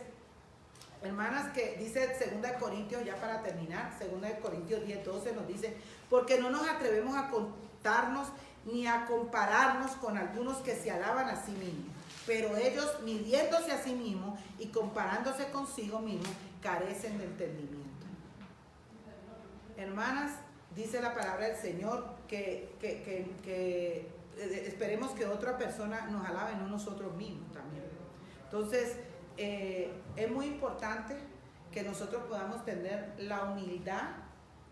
hermanas, que dice 2 Corintios, ya para terminar, 2 Corintios 10:12 nos dice, porque no nos atrevemos a contarnos ni a compararnos con algunos que se alaban a sí mismos, pero ellos, midiéndose a sí mismos y comparándose consigo mismos, carecen de entendimiento. Hermanas, dice la palabra del Señor que esperemos que otra persona nos alabe, no nosotros mismos también. Entonces, es muy importante que nosotros podamos tener la humildad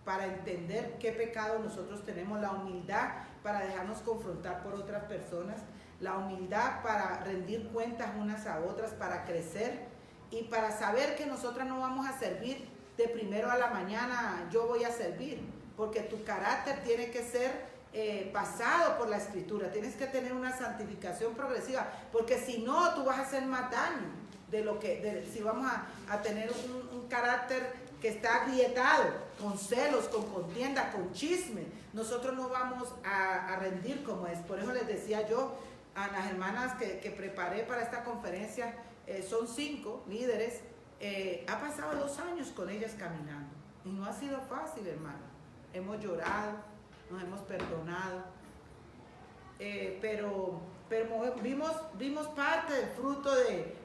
para entender qué pecado nosotros tenemos, la humildad para dejarnos confrontar por otras personas, la humildad para rendir cuentas unas a otras, para crecer y para saber que nosotras no vamos a servir de primero a la mañana, yo voy a servir, porque tu carácter tiene que ser pasado por la Escritura, tienes que tener una santificación progresiva, porque si no, tú vas a hacer más daño si vamos a tener un carácter que está agrietado, con celos, con contienda, con chisme, nosotros no vamos a rendir como es. Por eso les decía yo a las hermanas que preparé para esta conferencia, son 5 líderes, ha pasado 2 años con ellas caminando, y no ha sido fácil, hermano. Hemos llorado, nos hemos perdonado, pero vimos parte del fruto de,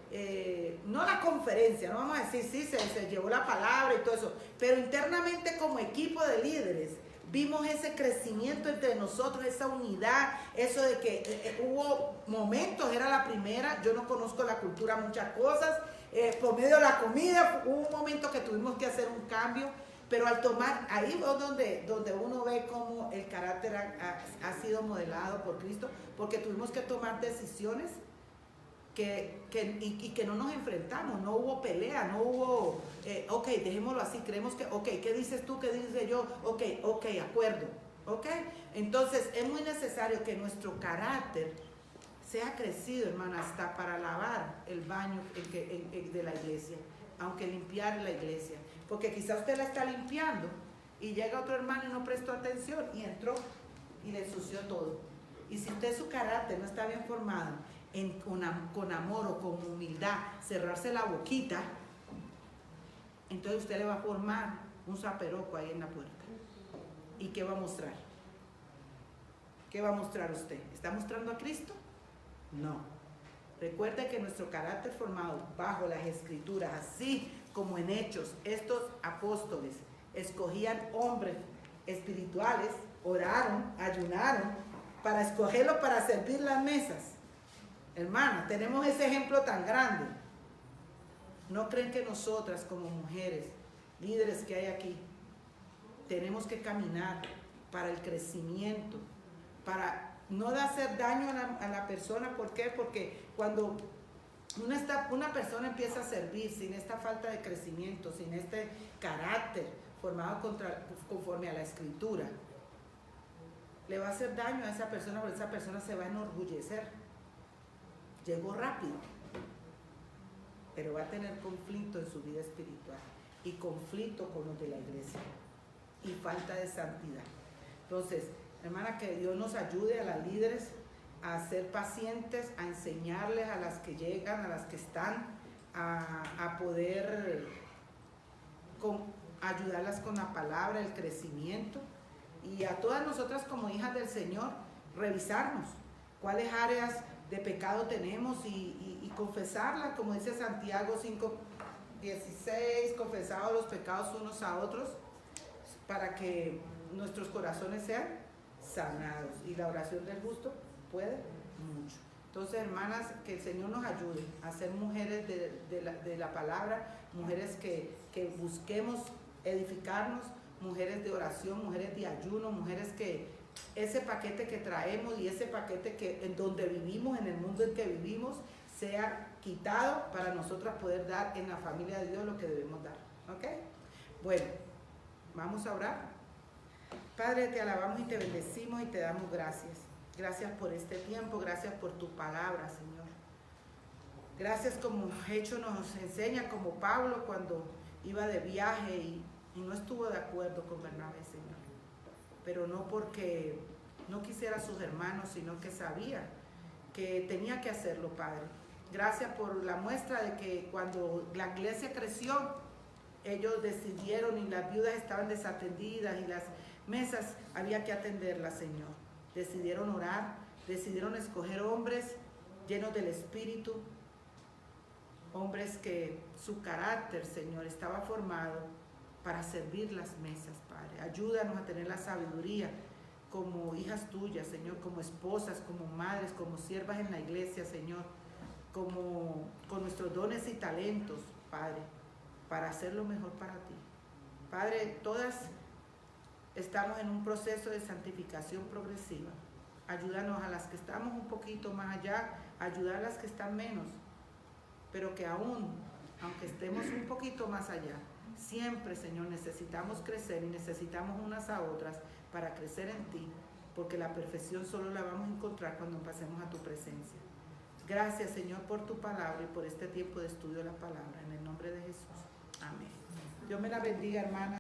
no la conferencia, no vamos a decir, sí, se llevó la palabra y todo eso, pero internamente como equipo de líderes, vimos ese crecimiento entre nosotros, esa unidad, eso de que hubo momentos, era la primera, yo no conozco la cultura, muchas cosas, por medio de la comida, hubo un momento que tuvimos que hacer un cambio, pero al tomar, ahí es donde uno ve cómo el carácter ha sido modelado por Cristo, porque tuvimos que tomar decisiones y que no nos enfrentamos, no hubo pelea, no hubo, ok, dejémoslo así, creemos que, ok, ¿qué dices tú? ¿Qué dice yo? Ok, acuerdo, ok. Entonces es muy necesario que nuestro carácter sea crecido, hermana, hasta para lavar el baño de la iglesia, aunque limpiar la iglesia, porque quizá usted la está limpiando y llega otro hermano y no prestó atención y entró y le ensució todo. Y si usted su carácter no está bien formado, con amor o con humildad, cerrarse la boquita, entonces usted le va a formar un zaperoco ahí en la puerta. ¿Y qué va a mostrar? ¿Qué va a mostrar usted? ¿Está mostrando a Cristo? No. Recuerde que nuestro carácter formado bajo las Escrituras, así como en Hechos, estos apóstoles escogían hombres espirituales, oraron, ayunaron, para escogerlos para servir las mesas. Hermana, tenemos ese ejemplo tan grande. ¿No creen que nosotras como mujeres, líderes que hay aquí, tenemos que caminar para el crecimiento, para no hacer daño a la persona? ¿Por qué? Porque cuando una persona empieza a servir sin esta falta de crecimiento, sin este carácter formado conforme a la Escritura, le va a hacer daño a esa persona, porque esa persona se va a enorgullecer. Llegó rápido, pero va a tener conflicto en su vida espiritual y conflicto con los de la iglesia y falta de santidad. Entonces, hermana, que Dios nos ayude a las líderes a ser pacientes, a enseñarles a las que llegan, a las que están, a poder ayudarlas con la palabra, el crecimiento, y a todas nosotras como hijas del Señor, revisarnos cuáles áreas de pecado tenemos y confesarla, como dice Santiago 5:16, confesados los pecados unos a otros, para que nuestros corazones sean sanados, y la oración del justo puede mucho. Entonces, hermanas, que el Señor nos ayude a ser mujeres de la palabra, mujeres que busquemos edificarnos, mujeres de oración, mujeres de ayuno, mujeres que ese paquete que traemos y ese paquete que en donde vivimos, en el mundo en que vivimos, sea quitado para nosotras poder dar en la familia de Dios lo que debemos dar. ¿Ok? Bueno, vamos a orar. Padre, te alabamos y te bendecimos y te damos gracias. Gracias por este tiempo, gracias por tu palabra, Señor. Gracias como Hechos nos enseña, como Pablo cuando iba de viaje y no estuvo de acuerdo con Bernabé, Señor. Pero no porque no quisiera a sus hermanos, sino que sabía que tenía que hacerlo, Padre. Gracias por la muestra de que cuando la iglesia creció, ellos decidieron y las viudas estaban desatendidas y las mesas había que atenderlas, Señor. Decidieron orar, decidieron escoger hombres llenos del Espíritu, hombres que su carácter, Señor, estaba formado para servir las mesas, Padre. Ayúdanos a tener la sabiduría como hijas tuyas, Señor, como esposas, como madres, como siervas en la iglesia, Señor, como con nuestros dones y talentos, Padre, para hacer lo mejor para ti. Padre, todas estamos en un proceso de santificación progresiva. Ayúdanos a las que estamos un poquito más allá, ayudar a las que están menos, pero que aún, aunque estemos un poquito más allá, siempre, Señor, necesitamos crecer y necesitamos unas a otras para crecer en ti, porque la perfección solo la vamos a encontrar cuando pasemos a tu presencia. Gracias, Señor, por tu palabra y por este tiempo de estudio de la palabra. En el nombre de Jesús. Amén. Dios me la bendiga, hermana.